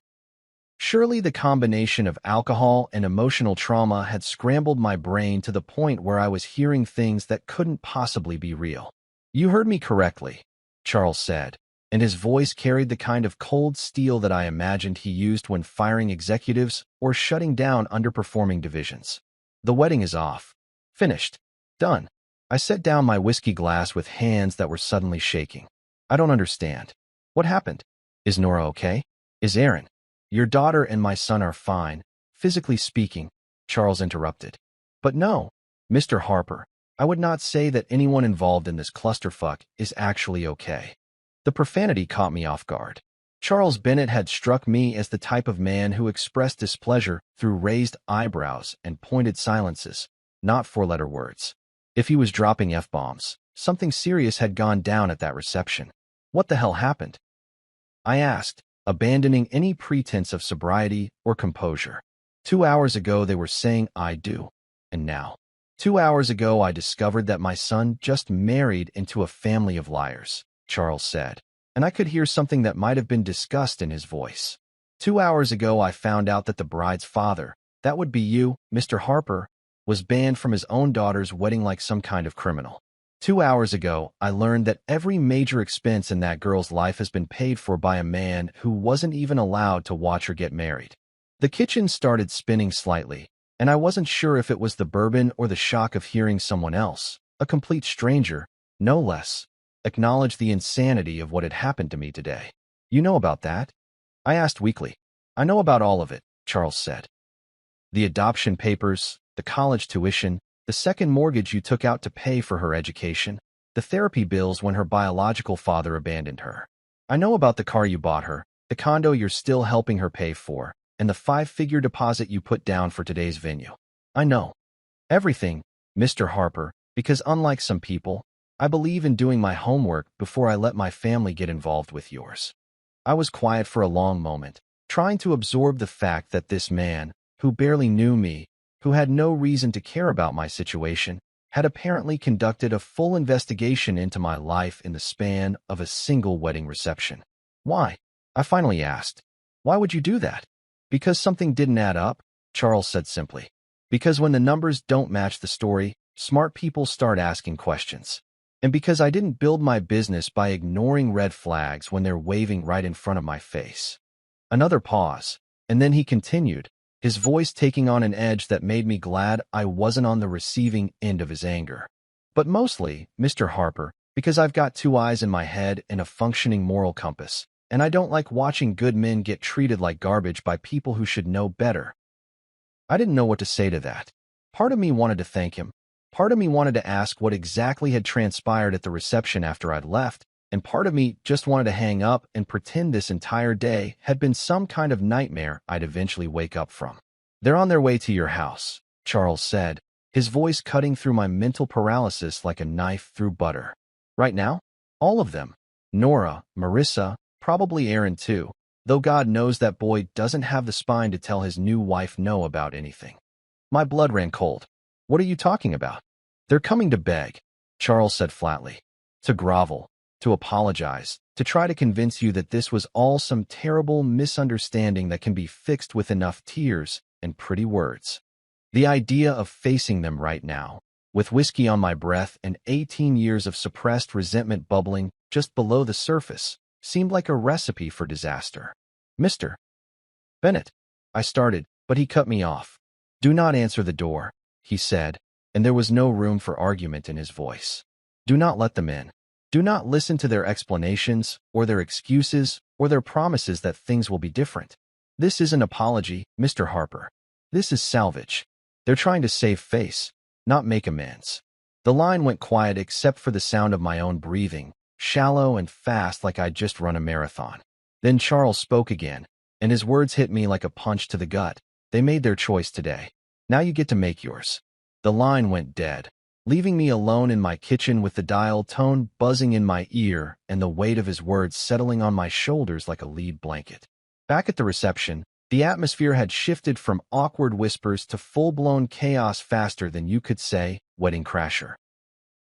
Surely the combination of alcohol and emotional trauma had scrambled my brain to the point where I was hearing things that couldn't possibly be real. You heard me correctly, Charles said, and his voice carried the kind of cold steel that I imagined he used when firing executives or shutting down underperforming divisions. The wedding is off. Finished. Done. I set down my whiskey glass with hands that were suddenly shaking. I don't understand. What happened? Is Nora okay? Is Aaron? Your daughter and my son are fine, physically speaking, Charles interrupted. But no, Mr. Harper, I would not say that anyone involved in this clusterfuck is actually okay. The profanity caught me off guard. Charles Bennett had struck me as the type of man who expressed displeasure through raised eyebrows and pointed silences, not four-letter words. If he was dropping F-bombs, something serious had gone down at that reception. What the hell happened? I asked, abandoning any pretense of sobriety or composure. 2 hours ago they were saying I do, and now. 2 hours ago I discovered that my son just married into a family of liars, Charles said, and I could hear something that might have been disgust in his voice. 2 hours ago I found out that the bride's father, that would be you, Mr. Harper, was banned from his own daughter's wedding like some kind of criminal. 2 hours ago, I learned that every major expense in that girl's life has been paid for by a man who wasn't even allowed to watch her get married. The kitchen started spinning slightly, and I wasn't sure if it was the bourbon or the shock of hearing someone else, a complete stranger, no less, acknowledge the insanity of what had happened to me today. You know about that? I asked weakly. I know about all of it, Charles said. The adoption papers, the college tuition, the second mortgage you took out to pay for her education, the therapy bills when her biological father abandoned her. I know about the car you bought her, the condo you're still helping her pay for, and the 5-figure deposit you put down for today's venue. I know. Everything, Mr. Harper, because unlike some people, I believe in doing my homework before I let my family get involved with yours. I was quiet for a long moment, trying to absorb the fact that this man, who barely knew me, who had no reason to care about my situation, had apparently conducted a full investigation into my life in the span of a single wedding reception. Why? I finally asked. Why would you do that? Because something didn't add up, Charles said simply. Because when the numbers don't match the story, smart people start asking questions. And because I didn't build my business by ignoring red flags when they're waving right in front of my face. Another pause, and then he continued, his voice taking on an edge that made me glad I wasn't on the receiving end of his anger. But mostly, Mr. Harper, because I've got 2 eyes in my head and a functioning moral compass, and I don't like watching good men get treated like garbage by people who should know better. I didn't know what to say to that. Part of me wanted to thank him. Part of me wanted to ask what exactly had transpired at the reception after I'd left, and part of me just wanted to hang up and pretend this entire day had been some kind of nightmare I'd eventually wake up from. They're on their way to your house, Charles said, his voice cutting through my mental paralysis like a knife through butter. Right now? All of them. Nora, Marissa, probably Aaron too, though God knows that boy doesn't have the spine to tell his new wife no about anything. My blood ran cold. What are you talking about? They're coming to beg, Charles said flatly. To grovel. To apologize, to try to convince you that this was all some terrible misunderstanding that can be fixed with enough tears and pretty words. The idea of facing them right now, with whiskey on my breath and 18 years of suppressed resentment bubbling just below the surface, seemed like a recipe for disaster. Mr. Bennett, I started, but he cut me off. Do not answer the door, he said, and there was no room for argument in his voice. Do not let them in. Do not listen to their explanations, or their excuses, or their promises that things will be different. This is an apology, Mr. Harper. This is salvage. They're trying to save face, not make amends. The line went quiet except for the sound of my own breathing, shallow and fast like I'd just run a marathon. Then Charles spoke again, and his words hit me like a punch to the gut. They made their choice today. Now you get to make yours. The line went dead, leaving me alone in my kitchen with the dial tone buzzing in my ear and the weight of his words settling on my shoulders like a lead blanket. Back at the reception, the atmosphere had shifted from awkward whispers to full-blown chaos faster than you could say, wedding crasher.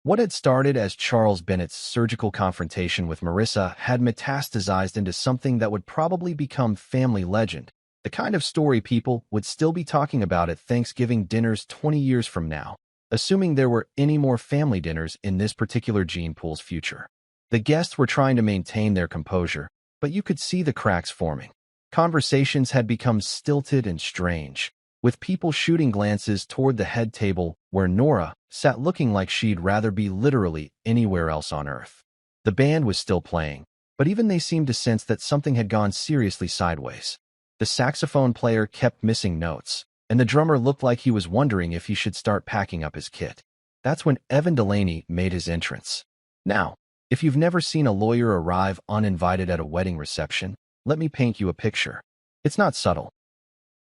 What had started as Charles Bennett's surgical confrontation with Marissa had metastasized into something that would probably become family legend, the kind of story people would still be talking about at Thanksgiving dinners 20 years from now, assuming there were any more family dinners in this particular gene pool's future. The guests were trying to maintain their composure, but you could see the cracks forming. Conversations had become stilted and strange, with people shooting glances toward the head table where Nora sat looking like she'd rather be literally anywhere else on earth. The band was still playing, but even they seemed to sense that something had gone seriously sideways. The saxophone player kept missing notes, and the drummer looked like he was wondering if he should start packing up his kit. That's when Evan Delaney made his entrance. Now, if you've never seen a lawyer arrive uninvited at a wedding reception, let me paint you a picture. It's not subtle.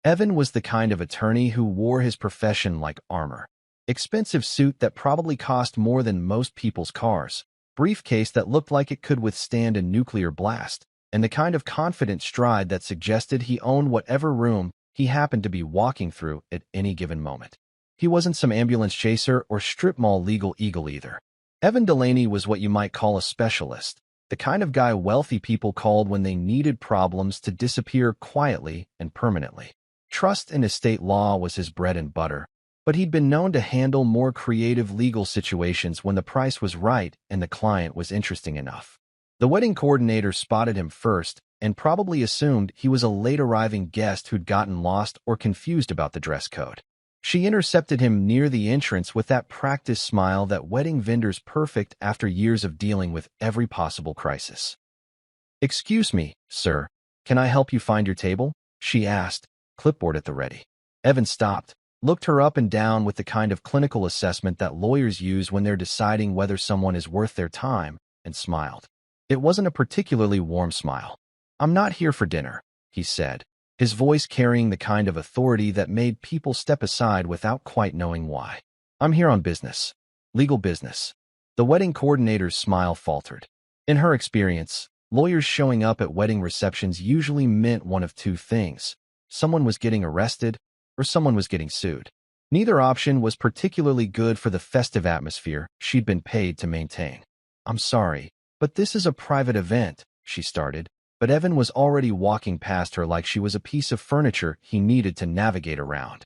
Evan was the kind of attorney who wore his profession like armor. Expensive suit that probably cost more than most people's cars, briefcase that looked like it could withstand a nuclear blast, and the kind of confident stride that suggested he owned whatever room he happened to be walking through at any given moment. He wasn't some ambulance chaser or strip mall legal eagle either. Evan Delaney was what you might call a specialist, the kind of guy wealthy people called when they needed problems to disappear quietly and permanently. Trust and estate law was his bread and butter, but he'd been known to handle more creative legal situations when the price was right and the client was interesting enough. The wedding coordinator spotted him first and probably assumed he was a late-arriving guest who'd gotten lost or confused about the dress code. She intercepted him near the entrance with that practiced smile that wedding vendors perfect after years of dealing with every possible crisis. "Excuse me, sir, can I help you find your table?" she asked, clipboard at the ready. Evan stopped, looked her up and down with the kind of clinical assessment that lawyers use when they're deciding whether someone is worth their time, and smiled. It wasn't a particularly warm smile. "I'm not here for dinner," he said, his voice carrying the kind of authority that made people step aside without quite knowing why. "I'm here on business. Legal business." The wedding coordinator's smile faltered. In her experience, lawyers showing up at wedding receptions usually meant one of two things. Someone was getting arrested, or someone was getting sued. Neither option was particularly good for the festive atmosphere she'd been paid to maintain. "I'm sorry, but this is a private event," she started, but Evan was already walking past her like she was a piece of furniture he needed to navigate around.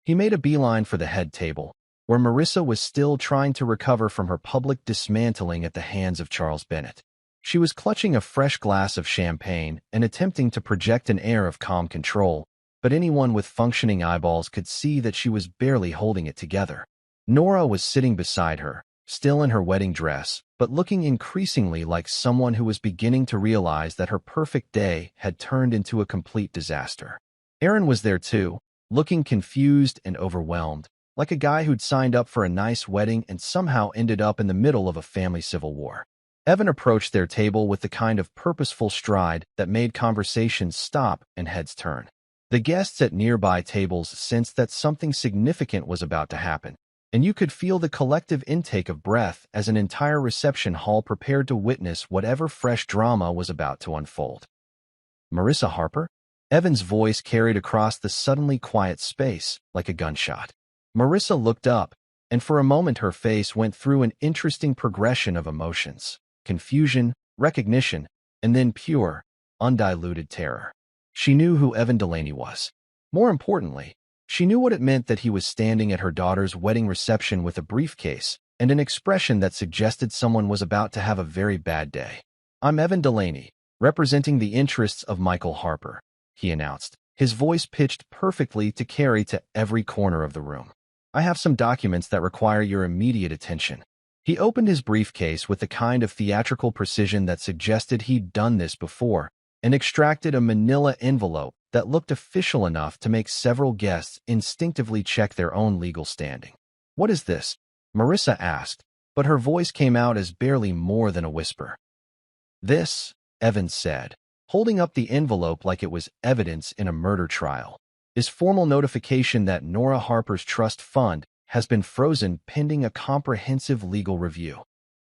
He made a beeline for the head table, where Marissa was still trying to recover from her public dismantling at the hands of Charles Bennett. She was clutching a fresh glass of champagne and attempting to project an air of calm control, but anyone with functioning eyeballs could see that she was barely holding it together. Nora was sitting beside her, still in her wedding dress, but looking increasingly like someone who was beginning to realize that her perfect day had turned into a complete disaster. Aaron was there too, looking confused and overwhelmed, like a guy who'd signed up for a nice wedding and somehow ended up in the middle of a family civil war. Evan approached their table with the kind of purposeful stride that made conversations stop and heads turn. The guests at nearby tables sensed that something significant was about to happen, and you could feel the collective intake of breath as an entire reception hall prepared to witness whatever fresh drama was about to unfold. "Marissa Harper?" Evan's voice carried across the suddenly quiet space like a gunshot. Marissa looked up, and for a moment her face went through an interesting progression of emotions: confusion, recognition, and then pure, undiluted terror. She knew who Evan Delaney was. More importantly, she knew what it meant that he was standing at her daughter's wedding reception with a briefcase and an expression that suggested someone was about to have a very bad day. "I'm Evan Delaney, representing the interests of Michael Harper," he announced, his voice pitched perfectly to carry to every corner of the room. I have some documents that require your immediate attention. He opened his briefcase with the kind of theatrical precision that suggested he'd done this before and extracted a manila envelope that looked official enough to make several guests instinctively check their own legal standing. "What is this?" Marissa asked, but her voice came out as barely more than a whisper. "This," Evans said, holding up the envelope like it was evidence in a murder trial, "is formal notification that Nora Harper's trust fund has been frozen pending a comprehensive legal review."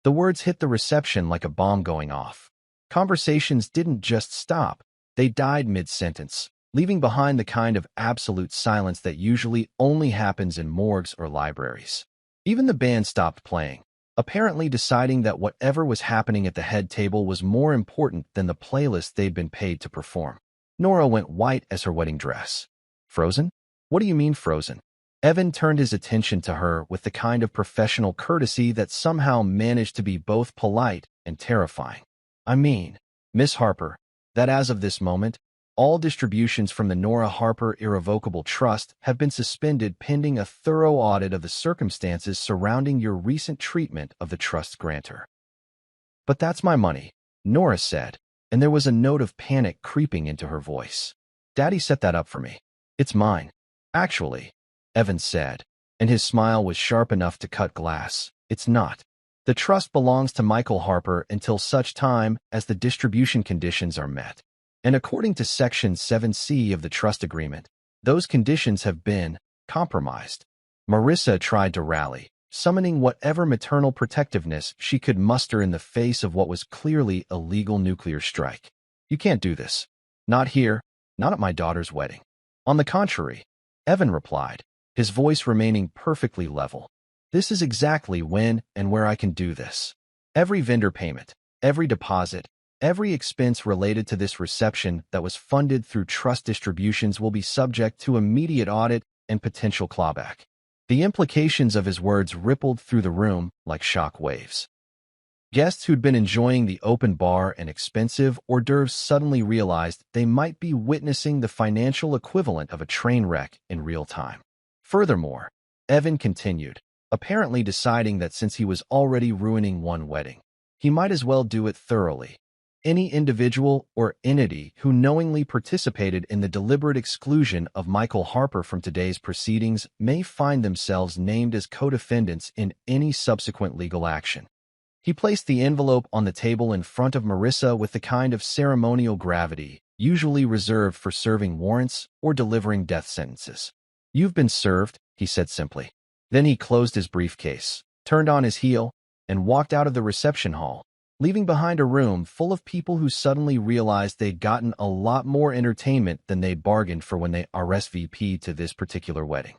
The words hit the reception like a bomb going off. Conversations didn't just stop, they died mid-sentence, leaving behind the kind of absolute silence that usually only happens in morgues or libraries. Even the band stopped playing, apparently deciding that whatever was happening at the head table was more important than the playlist they'd been paid to perform. Nora went white as her wedding dress. "Frozen? What do you mean frozen?" Evan turned his attention to her with the kind of professional courtesy that somehow managed to be both polite and terrifying. "I mean, Miss Harper, that as of this moment, all distributions from the Nora Harper Irrevocable Trust have been suspended pending a thorough audit of the circumstances surrounding your recent treatment of the trust grantor." "But that's my money," Nora said, and there was a note of panic creeping into her voice. "Daddy set that up for me. It's mine." "Actually," Evans said, and his smile was sharp enough to cut glass, "it's not. The trust belongs to Michael Harper until such time as the distribution conditions are met. And according to Section 7C of the trust agreement, those conditions have been compromised." Marissa tried to rally, summoning whatever maternal protectiveness she could muster in the face of what was clearly a legal nuclear strike. "You can't do this. Not here, not at my daughter's wedding." "On the contrary," Evan replied, his voice remaining perfectly level. "This is exactly when and where I can do this. Every vendor payment, every deposit, every expense related to this reception that was funded through trust distributions will be subject to immediate audit and potential clawback." The implications of his words rippled through the room like shock waves. Guests who'd been enjoying the open bar and expensive hors d'oeuvres suddenly realized they might be witnessing the financial equivalent of a train wreck in real time. Furthermore, Evan continued, apparently deciding that since he was already ruining one wedding, he might as well do it thoroughly. Any individual or entity who knowingly participated in the deliberate exclusion of Michael Harper from today's proceedings may find themselves named as co-defendants in any subsequent legal action. He placed the envelope on the table in front of Marissa with the kind of ceremonial gravity usually reserved for serving warrants or delivering death sentences. "You've been served," he said simply. Then he closed his briefcase, turned on his heel, and walked out of the reception hall, leaving behind a room full of people who suddenly realized they'd gotten a lot more entertainment than they'd bargained for when they RSVP'd to this particular wedding.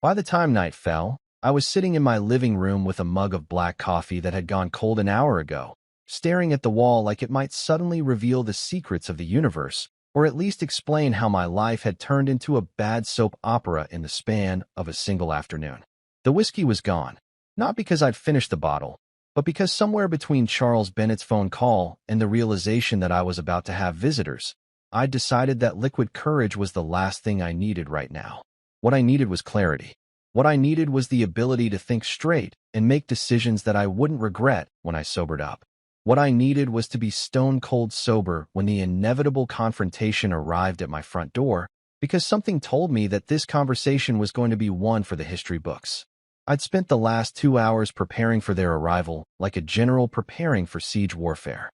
By the time night fell, I was sitting in my living room with a mug of black coffee that had gone cold an hour ago, staring at the wall like it might suddenly reveal the secrets of the universe, or at least explain how my life had turned into a bad soap opera in the span of a single afternoon. The whiskey was gone, not because I'd finished the bottle, but because somewhere between Charles Bennett's phone call and the realization that I was about to have visitors, I'd decided that liquid courage was the last thing I needed right now. What I needed was clarity. What I needed was the ability to think straight and make decisions that I wouldn't regret when I sobered up. What I needed was to be stone-cold sober when the inevitable confrontation arrived at my front door, because something told me that this conversation was going to be one for the history books. I'd spent the last 2 hours preparing for their arrival, like a general preparing for siege warfare.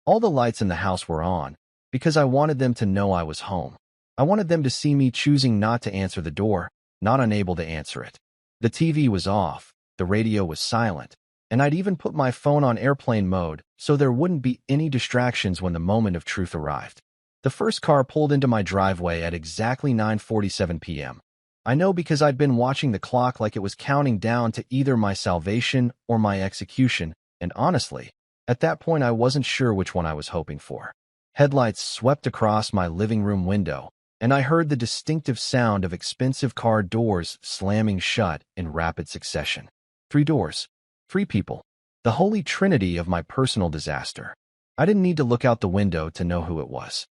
All the lights in the house were on, because I wanted them to know I was home. I wanted them to see me choosing not to answer the door, not unable to answer it. The TV was off, the radio was silent, and I'd even put my phone on airplane mode so there wouldn't be any distractions when the moment of truth arrived. The first car pulled into my driveway at exactly 9:47 p.m. I know because I'd been watching the clock like it was counting down to either my salvation or my execution, and honestly, at that point I wasn't sure which one I was hoping for. Headlights swept across my living room window, and I heard the distinctive sound of expensive car doors slamming shut in rapid succession. 3 doors. 3 people. The holy trinity of my personal disaster. I didn't need to look out the window to know who it was.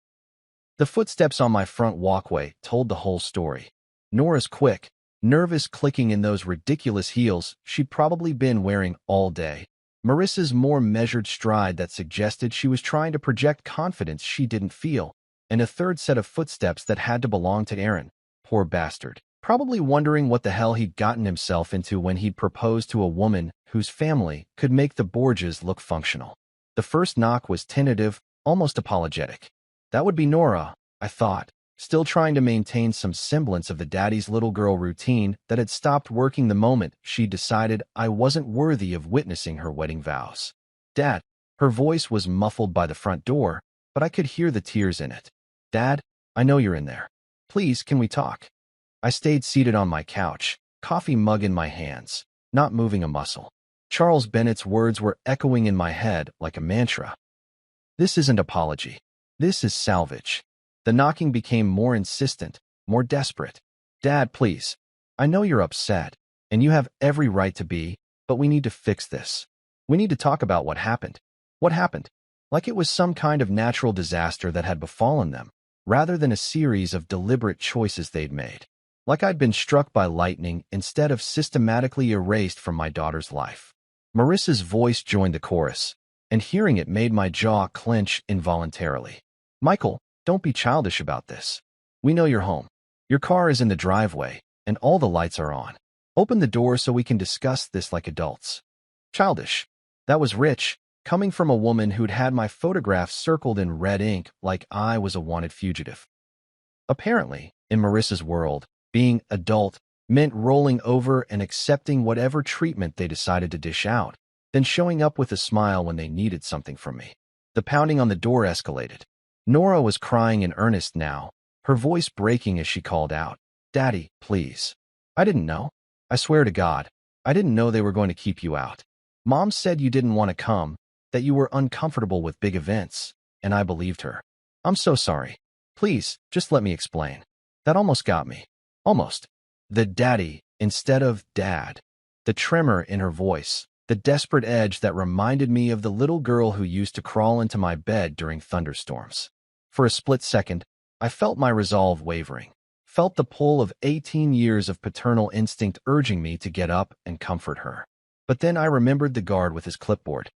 The footsteps on my front walkway told the whole story. Nora's quick, nervous clicking in those ridiculous heels she'd probably been wearing all day. Marissa's more measured stride that suggested she was trying to project confidence she didn't feel, and a third set of footsteps that had to belong to Aaron. Poor bastard. Probably wondering what the hell he'd gotten himself into when he'd proposed to a woman whose family could make the Borgias look functional. The first knock was tentative, almost apologetic. That would be Nora, I thought, still trying to maintain some semblance of the daddy's little girl routine that had stopped working the moment she decided I wasn't worthy of witnessing her wedding vows. Dad. Her voice was muffled by the front door, but I could hear the tears in it. Dad, I know you're in there. Please, can we talk? I stayed seated on my couch, coffee mug in my hands, not moving a muscle. Charles Bennett's words were echoing in my head like a mantra. This isn't apology. This is salvage. The knocking became more insistent, more desperate. Dad, please. I know you're upset, and you have every right to be, but we need to fix this. We need to talk about what happened. What happened? Like it was some kind of natural disaster that had befallen them, rather than a series of deliberate choices they'd made. Like I'd been struck by lightning instead of systematically erased from my daughter's life. Marissa's voice joined the chorus, and hearing it made my jaw clench involuntarily. Michael, don't be childish about this. We know you're home. Your car is in the driveway, and all the lights are on. Open the door so we can discuss this like adults. Childish. That was rich, coming from a woman who'd had my photograph circled in red ink like I was a wanted fugitive. Apparently, in Marissa's world, being adult meant rolling over and accepting whatever treatment they decided to dish out, then showing up with a smile when they needed something from me. The pounding on the door escalated. Nora was crying in earnest now, her voice breaking as she called out, Daddy, please. I didn't know. I swear to God, I didn't know they were going to keep you out. Mom said you didn't want to come, that you were uncomfortable with big events, and I believed her. I'm so sorry. Please, just let me explain. That almost got me. Almost. The daddy instead of dad. The tremor in her voice, the desperate edge that reminded me of the little girl who used to crawl into my bed during thunderstorms. For a split second, I felt my resolve wavering, felt the pull of 18 years of paternal instinct urging me to get up and comfort her. But then I remembered the guard with his clipboard.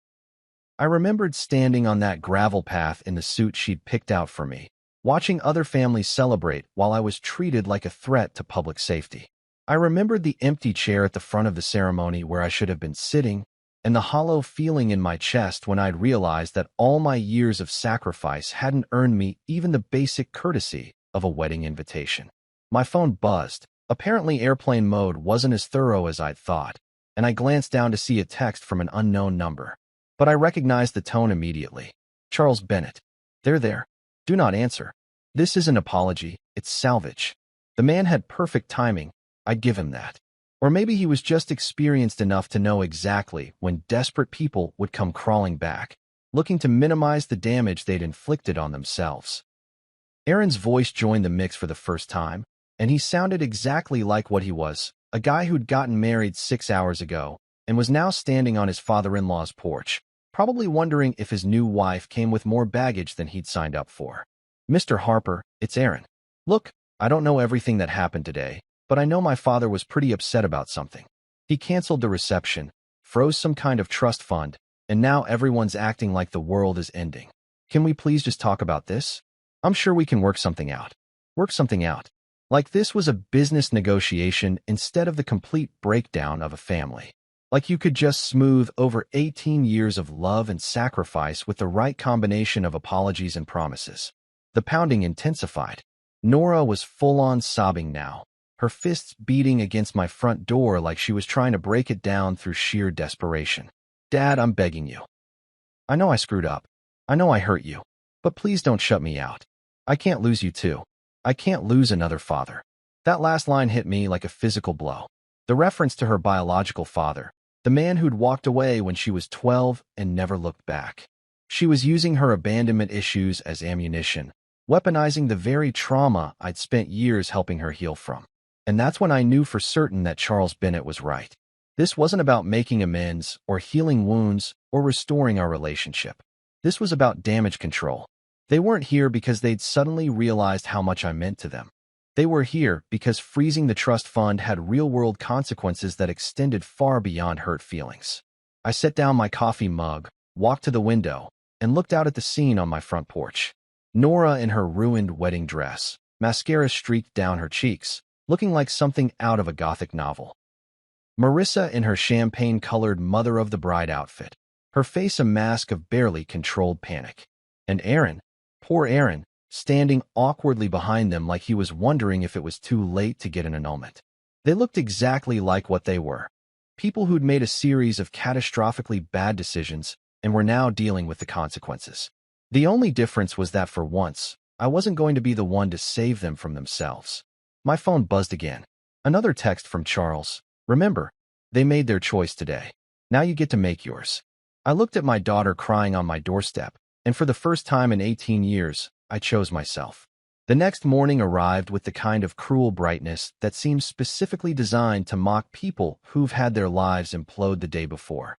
I remembered standing on that gravel path in the suit she'd picked out for me, watching other families celebrate while I was treated like a threat to public safety. I remembered the empty chair at the front of the ceremony where I should have been sitting, and the hollow feeling in my chest when I'd realized that all my years of sacrifice hadn't earned me even the basic courtesy of a wedding invitation. My phone buzzed. Apparently airplane mode wasn't as thorough as I'd thought, and I glanced down to see a text from an unknown number. But I recognized the tone immediately. Charles Bennett. They're there. Do not answer. This isn't apology, it's salvage. The man had perfect timing, I'd give him that. Or maybe he was just experienced enough to know exactly when desperate people would come crawling back, looking to minimize the damage they'd inflicted on themselves. Aaron's voice joined the mix for the first time, and he sounded exactly like what he was, a guy who'd gotten married 6 hours ago and was now standing on his father-in-law's porch, probably wondering if his new wife came with more baggage than he'd signed up for. Mr. Harper, it's Aaron. Look, I don't know everything that happened today, but I know my father was pretty upset about something. He canceled the reception, froze some kind of trust fund, and now everyone's acting like the world is ending. Can we please just talk about this? I'm sure we can work something out. Work something out. Like this was a business negotiation instead of the complete breakdown of a family. Like you could just smooth over 18 years of love and sacrifice with the right combination of apologies and promises. The pounding intensified. Nora was full-on sobbing now, her fists beating against my front door like she was trying to break it down through sheer desperation. Dad, I'm begging you. I know I screwed up. I know I hurt you. But please don't shut me out. I can't lose you too. I can't lose another father. That last line hit me like a physical blow. The reference to her biological father, the man who'd walked away when she was 12 and never looked back. She was using her abandonment issues as ammunition, weaponizing the very trauma I'd spent years helping her heal from. And that's when I knew for certain that Charles Bennett was right. This wasn't about making amends or healing wounds or restoring our relationship. This was about damage control. They weren't here because they'd suddenly realized how much I meant to them. They were here because freezing the trust fund had real-world consequences that extended far beyond hurt feelings. I set down my coffee mug, walked to the window, and looked out at the scene on my front porch. Nora in her ruined wedding dress, mascara streaked down her cheeks, looking like something out of a Gothic novel. Marissa in her champagne-colored mother-of-the-bride outfit, her face a mask of barely controlled panic. And Aaron, poor Aaron, standing awkwardly behind them like he was wondering if it was too late to get an annulment. They looked exactly like what they were. People who'd made a series of catastrophically bad decisions and were now dealing with the consequences. The only difference was that for once, I wasn't going to be the one to save them from themselves. My phone buzzed again. Another text from Charles. Remember, they made their choice today. Now you get to make yours. I looked at my daughter crying on my doorstep, and for the first time in 18 years, I chose myself. The next morning arrived with the kind of cruel brightness that seems specifically designed to mock people who've had their lives implode the day before.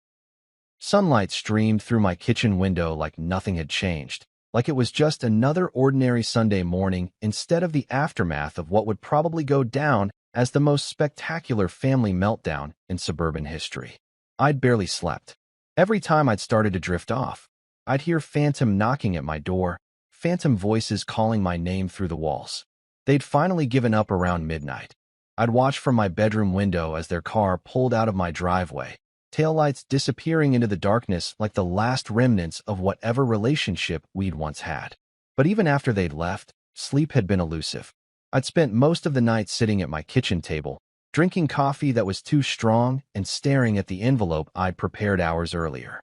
Sunlight streamed through my kitchen window like nothing had changed, like it was just another ordinary Sunday morning instead of the aftermath of what would probably go down as the most spectacular family meltdown in suburban history. I'd barely slept. Every time I'd started to drift off, I'd hear phantom knocking at my door, phantom voices calling my name through the walls. They'd finally given up around midnight. I'd watch from my bedroom window as their car pulled out of my driveway, taillights disappearing into the darkness like the last remnants of whatever relationship we'd once had. But even after they'd left, sleep had been elusive. I'd spent most of the night sitting at my kitchen table, drinking coffee that was too strong and staring at the envelope I'd prepared hours earlier.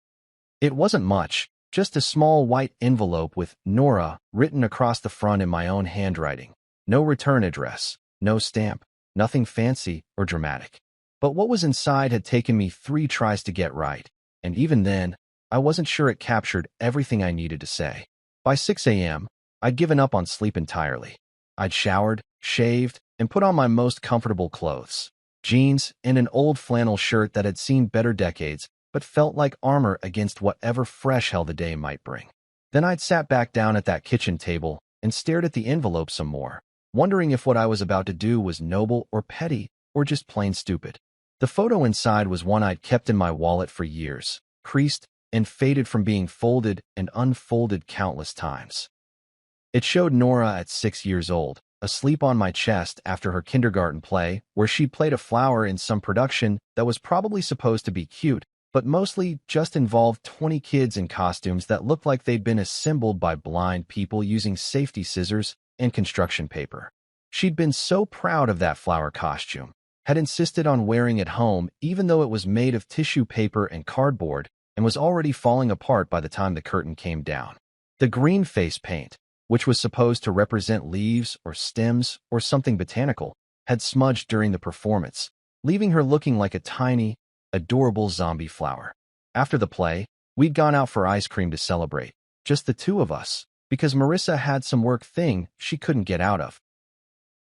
It wasn't much, just a small white envelope with Nora written across the front in my own handwriting. No return address, no stamp, nothing fancy or dramatic. But what was inside had taken me 3 tries to get right, and even then, I wasn't sure it captured everything I needed to say. By 6 a.m., I'd given up on sleep entirely. I'd showered, shaved, and put on my most comfortable clothes, jeans and an old flannel shirt that had seen better decades but felt like armor against whatever fresh hell the day might bring. Then I'd sat back down at that kitchen table and stared at the envelope some more, wondering if what I was about to do was noble or petty or just plain stupid. The photo inside was one I'd kept in my wallet for years, creased and faded from being folded and unfolded countless times. It showed Nora at 6 years old, asleep on my chest after her kindergarten play, where she played a flower in some production that was probably supposed to be cute, but mostly just involved 20 kids in costumes that looked like they'd been assembled by blind people using safety scissors and construction paper. She'd been so proud of that flower costume, had insisted on wearing it home even though it was made of tissue paper and cardboard, and was already falling apart by the time the curtain came down. The green face paint, which was supposed to represent leaves or stems or something botanical, had smudged during the performance, leaving her looking like a tiny, adorable zombie flower. After the play, we'd gone out for ice cream to celebrate, just the two of us, because Marissa had some work thing she couldn't get out of.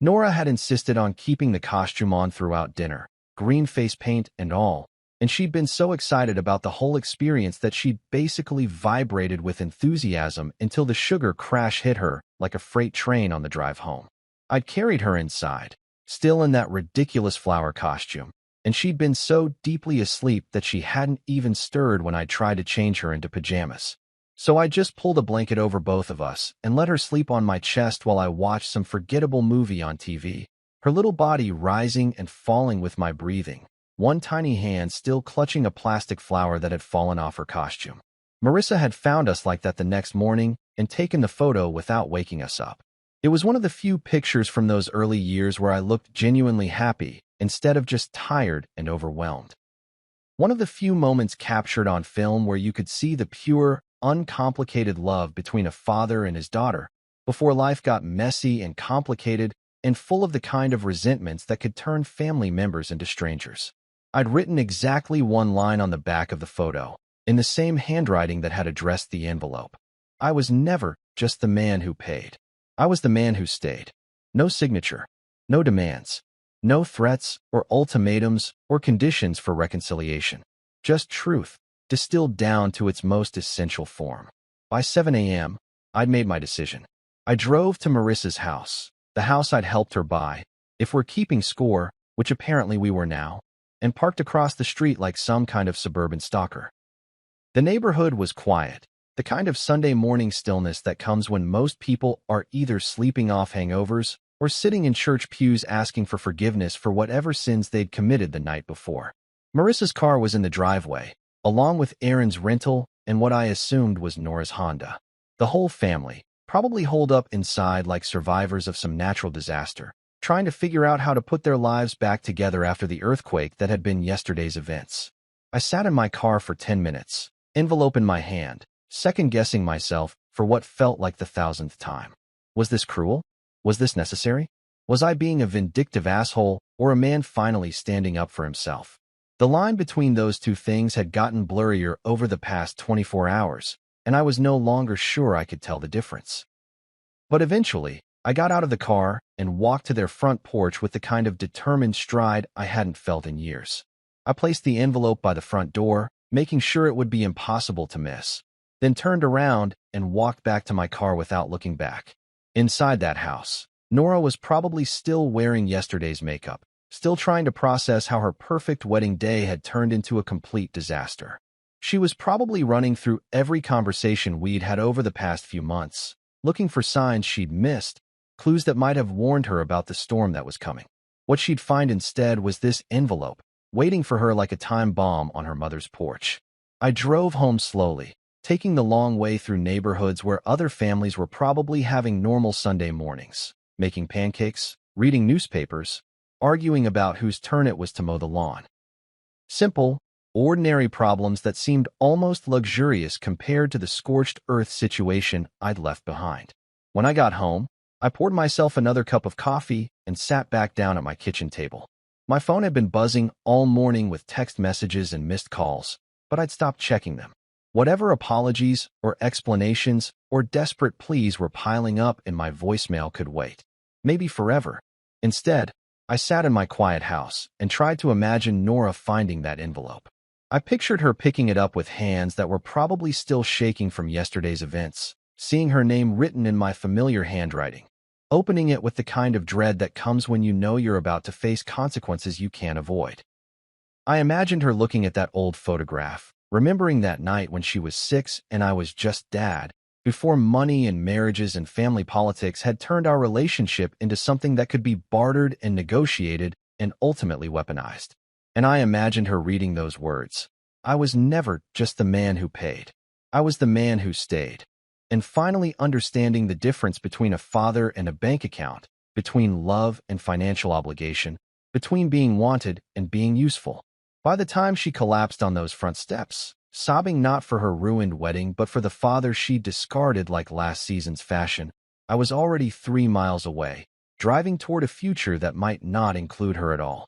Nora had insisted on keeping the costume on throughout dinner, green face paint and all, and she'd been so excited about the whole experience that she'd basically vibrated with enthusiasm until the sugar crash hit her like a freight train on the drive home. I'd carried her inside, still in that ridiculous flower costume, and she'd been so deeply asleep that she hadn't even stirred when I tried to change her into pajamas. So I just pulled a blanket over both of us and let her sleep on my chest while I watched some forgettable movie on TV, her little body rising and falling with my breathing, one tiny hand still clutching a plastic flower that had fallen off her costume. Marissa had found us like that the next morning and taken the photo without waking us up. It was one of the few pictures from those early years where I looked genuinely happy instead of just tired and overwhelmed. One of the few moments captured on film where you could see the pure, uncomplicated love between a father and his daughter before life got messy and complicated and full of the kind of resentments that could turn family members into strangers. I'd written exactly one line on the back of the photo, in the same handwriting that had addressed the envelope. I was never just the man who paid. I was the man who stayed. No signature, no demands, no threats or ultimatums or conditions for reconciliation. Just truth, distilled down to its most essential form. By 7 a.m., I'd made my decision. I drove to Marissa's house, the house I'd helped her buy, if we're keeping score, which apparently we were now, and parked across the street like some kind of suburban stalker. The neighborhood was quiet, the kind of Sunday morning stillness that comes when most people are either sleeping off hangovers or sitting in church pews asking for forgiveness for whatever sins they'd committed the night before. Marissa's car was in the driveway, along with Aaron's rental and what I assumed was Nora's Honda. The whole family, probably holed up inside like survivors of some natural disaster, trying to figure out how to put their lives back together after the earthquake that had been yesterday's events. I sat in my car for 10 minutes, envelope in my hand, second-guessing myself for what felt like the 1,000th time. Was this cruel? Was this necessary? Was I being a vindictive asshole or a man finally standing up for himself? The line between those two things had gotten blurrier over the past 24 hours, and I was no longer sure I could tell the difference. But eventually, I got out of the car and walked to their front porch with the kind of determined stride I hadn't felt in years. I placed the envelope by the front door, making sure it would be impossible to miss, then turned around and walked back to my car without looking back. Inside that house, Nora was probably still wearing yesterday's makeup, still trying to process how her perfect wedding day had turned into a complete disaster. She was probably running through every conversation we'd had over the past few months, looking for signs she'd missed, clues that might have warned her about the storm that was coming. What she'd find instead was this envelope, waiting for her like a time bomb on her mother's porch. I drove home slowly, taking the long way through neighborhoods where other families were probably having normal Sunday mornings, making pancakes, reading newspapers, arguing about whose turn it was to mow the lawn. Simple, ordinary problems that seemed almost luxurious compared to the scorched earth situation I'd left behind. When I got home, I poured myself another cup of coffee and sat back down at my kitchen table. My phone had been buzzing all morning with text messages and missed calls, but I'd stopped checking them. Whatever apologies or explanations or desperate pleas were piling up in my voicemail could wait. Maybe forever. Instead, I sat in my quiet house and tried to imagine Nora finding that envelope. I pictured her picking it up with hands that were probably still shaking from yesterday's events, seeing her name written in my familiar handwriting, opening it with the kind of dread that comes when you know you're about to face consequences you can't avoid. I imagined her looking at that old photograph, remembering that night when she was 6 and I was just dad, before money and marriages and family politics had turned our relationship into something that could be bartered and negotiated and ultimately weaponized. And I imagined her reading those words. I was never just the man who paid. I was the man who stayed. And finally understanding the difference between a father and a bank account, between love and financial obligation, between being wanted and being useful. By the time she collapsed on those front steps, sobbing not for her ruined wedding but for the father she'd discarded like last season's fashion, I was already 3 miles away, driving toward a future that might not include her at all.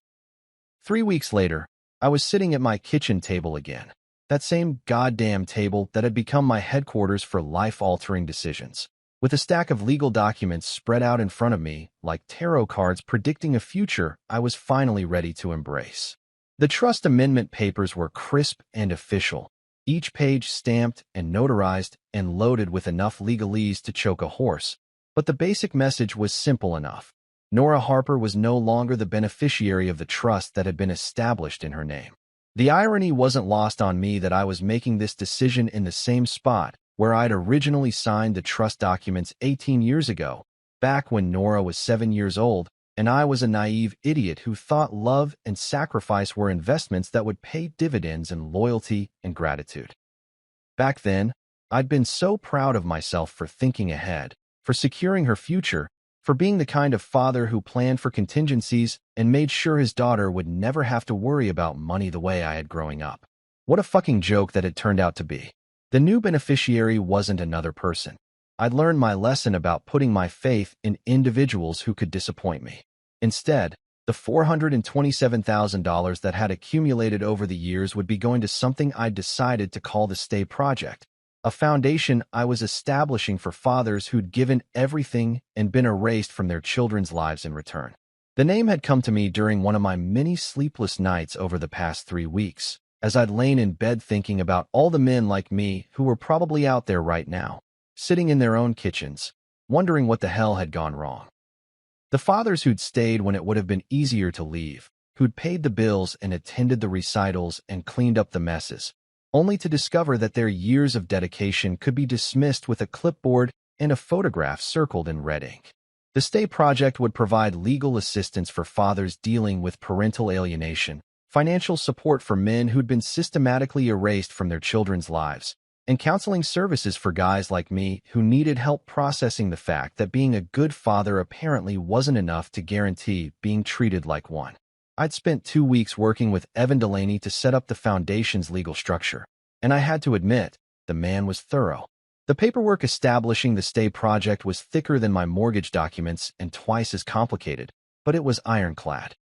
3 weeks later, I was sitting at my kitchen table again, that same goddamn table that had become my headquarters for life-altering decisions, with a stack of legal documents spread out in front of me like tarot cards predicting a future I was finally ready to embrace. The trust amendment papers were crisp and official, each page stamped and notarized and loaded with enough legalese to choke a horse, but the basic message was simple enough. Nora Harper was no longer the beneficiary of the trust that had been established in her name. The irony wasn't lost on me that I was making this decision in the same spot where I'd originally signed the trust documents 18 years ago, back when Nora was 7 years old, and I was a naive idiot who thought love and sacrifice were investments that would pay dividends in loyalty and gratitude. Back then, I'd been so proud of myself for thinking ahead, for securing her future, for being the kind of father who planned for contingencies and made sure his daughter would never have to worry about money the way I had growing up. What a fucking joke that it turned out to be. The new beneficiary wasn't another person. I'd learned my lesson about putting my faith in individuals who could disappoint me. Instead, the $427,000 that had accumulated over the years would be going to something I'd decided to call the Stay Project, a foundation I was establishing for fathers who'd given everything and been erased from their children's lives in return. The name had come to me during one of my many sleepless nights over the past 3 weeks, as I'd lain in bed thinking about all the men like me who were probably out there right now, sitting in their own kitchens, wondering what the hell had gone wrong. The fathers who'd stayed when it would have been easier to leave, who'd paid the bills and attended the recitals and cleaned up the messes, only to discover that their years of dedication could be dismissed with a clipboard and a photograph circled in red ink. The Stay Project would provide legal assistance for fathers dealing with parental alienation, financial support for men who'd been systematically erased from their children's lives, and counseling services for guys like me who needed help processing the fact that being a good father apparently wasn't enough to guarantee being treated like one. I'd spent 2 weeks working with Evan Delaney to set up the foundation's legal structure, and I had to admit, the man was thorough. The paperwork establishing the Stay Project was thicker than my mortgage documents and twice as complicated, but it was ironclad.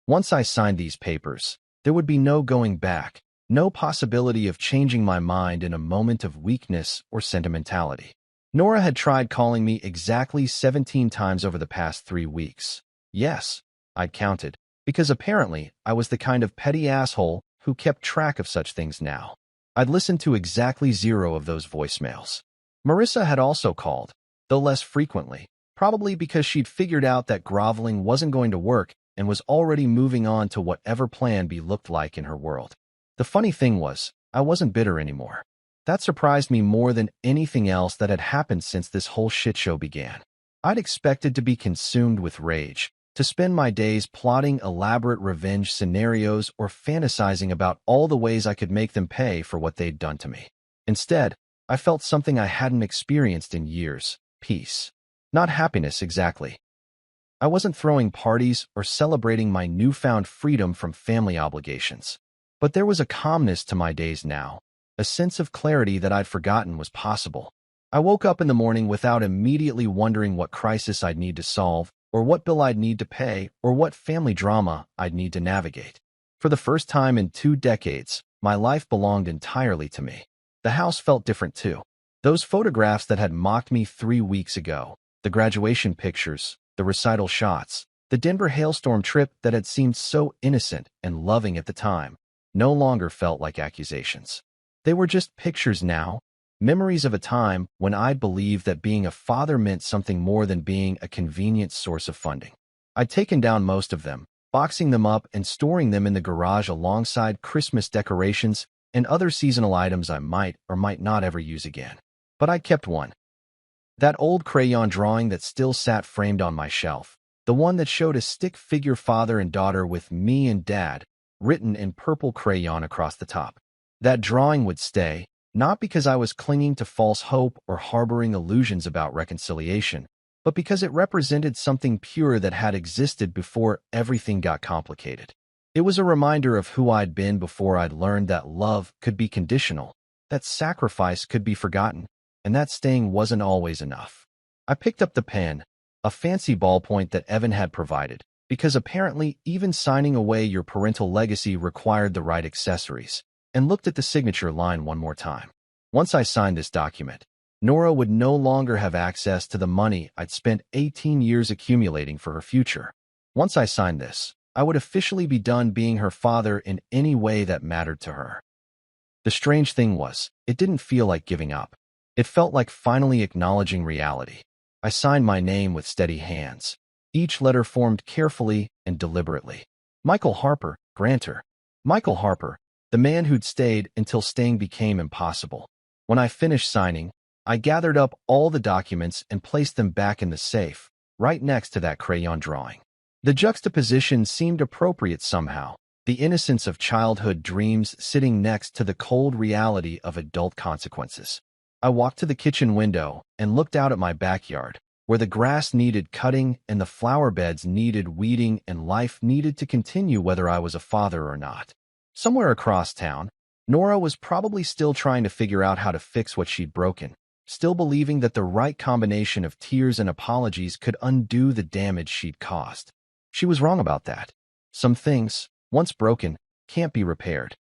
Once I signed these papers, there would be no going back, no possibility of changing my mind in a moment of weakness or sentimentality. Nora had tried calling me exactly 17 times over the past 3 weeks. Yes, I'd counted, because apparently I was the kind of petty asshole who kept track of such things now. I'd listened to exactly 0 of those voicemails. Marissa had also called, though less frequently, probably because she'd figured out that groveling wasn't going to work and was already moving on to whatever Plan B looked like in her world. The funny thing was, I wasn't bitter anymore. That surprised me more than anything else that had happened since this whole shit show began. I'd expected to be consumed with rage, to spend my days plotting elaborate revenge scenarios or fantasizing about all the ways I could make them pay for what they'd done to me. Instead, I felt something I hadn't experienced in years: peace. Not happiness exactly. I wasn't throwing parties or celebrating my newfound freedom from family obligations. But there was a calmness to my days now, a sense of clarity that I'd forgotten was possible. I woke up in the morning without immediately wondering what crisis I'd need to solve, or what bill I'd need to pay, or what family drama I'd need to navigate. For the first time in 2 decades, my life belonged entirely to me. The house felt different too. Those photographs that had mocked me 3 weeks ago, the graduation pictures, the recital shots, the Denver hailstorm trip that had seemed so innocent and loving at the time, no longer felt like accusations. They were just pictures now, memories of a time when I'd believed that being a father meant something more than being a convenient source of funding. I'd taken down most of them, boxing them up and storing them in the garage alongside Christmas decorations and other seasonal items I might or might not ever use again. But I kept one. That old crayon drawing that still sat framed on my shelf, the one that showed a stick figure father and daughter with me and Dad, written in purple crayon across the top. That drawing would stay, not because I was clinging to false hope or harboring illusions about reconciliation, but because it represented something pure that had existed before everything got complicated. It was a reminder of who I'd been before I'd learned that love could be conditional, that sacrifice could be forgotten, and that staying wasn't always enough. I picked up the pen, a fancy ballpoint that Evan had provided, because apparently even signing away your parental legacy required the right accessories, and looked at the signature line one more time. Once I signed this document, Nora would no longer have access to the money I'd spent 18 years accumulating for her future. Once I signed this, I would officially be done being her father in any way that mattered to her. The strange thing was, it didn't feel like giving up. It felt like finally acknowledging reality. I signed my name with steady hands, each letter formed carefully and deliberately. Michael Harper, grantor. Michael Harper, the man who'd stayed until staying became impossible. When I finished signing, I gathered up all the documents and placed them back in the safe, right next to that crayon drawing. The juxtaposition seemed appropriate somehow, the innocence of childhood dreams sitting next to the cold reality of adult consequences. I walked to the kitchen window and looked out at my backyard, where the grass needed cutting and the flower beds needed weeding and life needed to continue whether I was a father or not. Somewhere across town, Nora was probably still trying to figure out how to fix what she'd broken, still believing that the right combination of tears and apologies could undo the damage she'd caused. She was wrong about that. Some things, once broken, can't be repaired.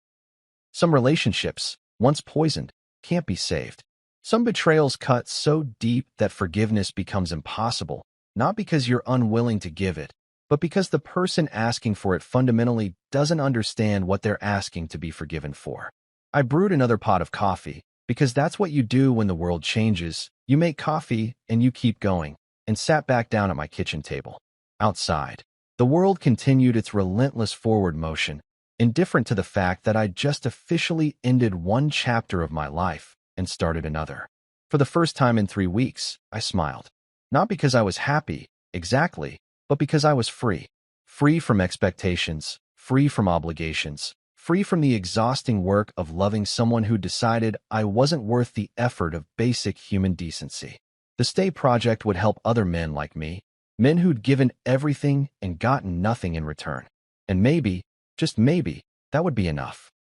Some relationships, once poisoned, can't be saved. Some betrayals cut so deep that forgiveness becomes impossible, not because you're unwilling to give it, but because the person asking for it fundamentally doesn't understand what they're asking to be forgiven for. I brewed another pot of coffee, because that's what you do when the world changes. You make coffee and you keep going, and sat back down at my kitchen table. Outside, the world continued its relentless forward motion, indifferent to the fact that I'd just officially ended one chapter of my life and started another. For the first time in 3 weeks, I smiled. Not because I was happy, exactly, but because I was free. Free from expectations, free from obligations, free from the exhausting work of loving someone who decided I wasn't worth the effort of basic human decency. The Stay Project would help other men like me, men who'd given everything and gotten nothing in return. And maybe, just maybe, that would be enough.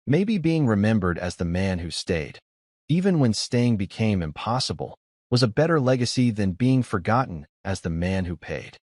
Maybe being remembered as the man who stayed, even when staying became impossible, was a better legacy than being forgotten as the man who paid.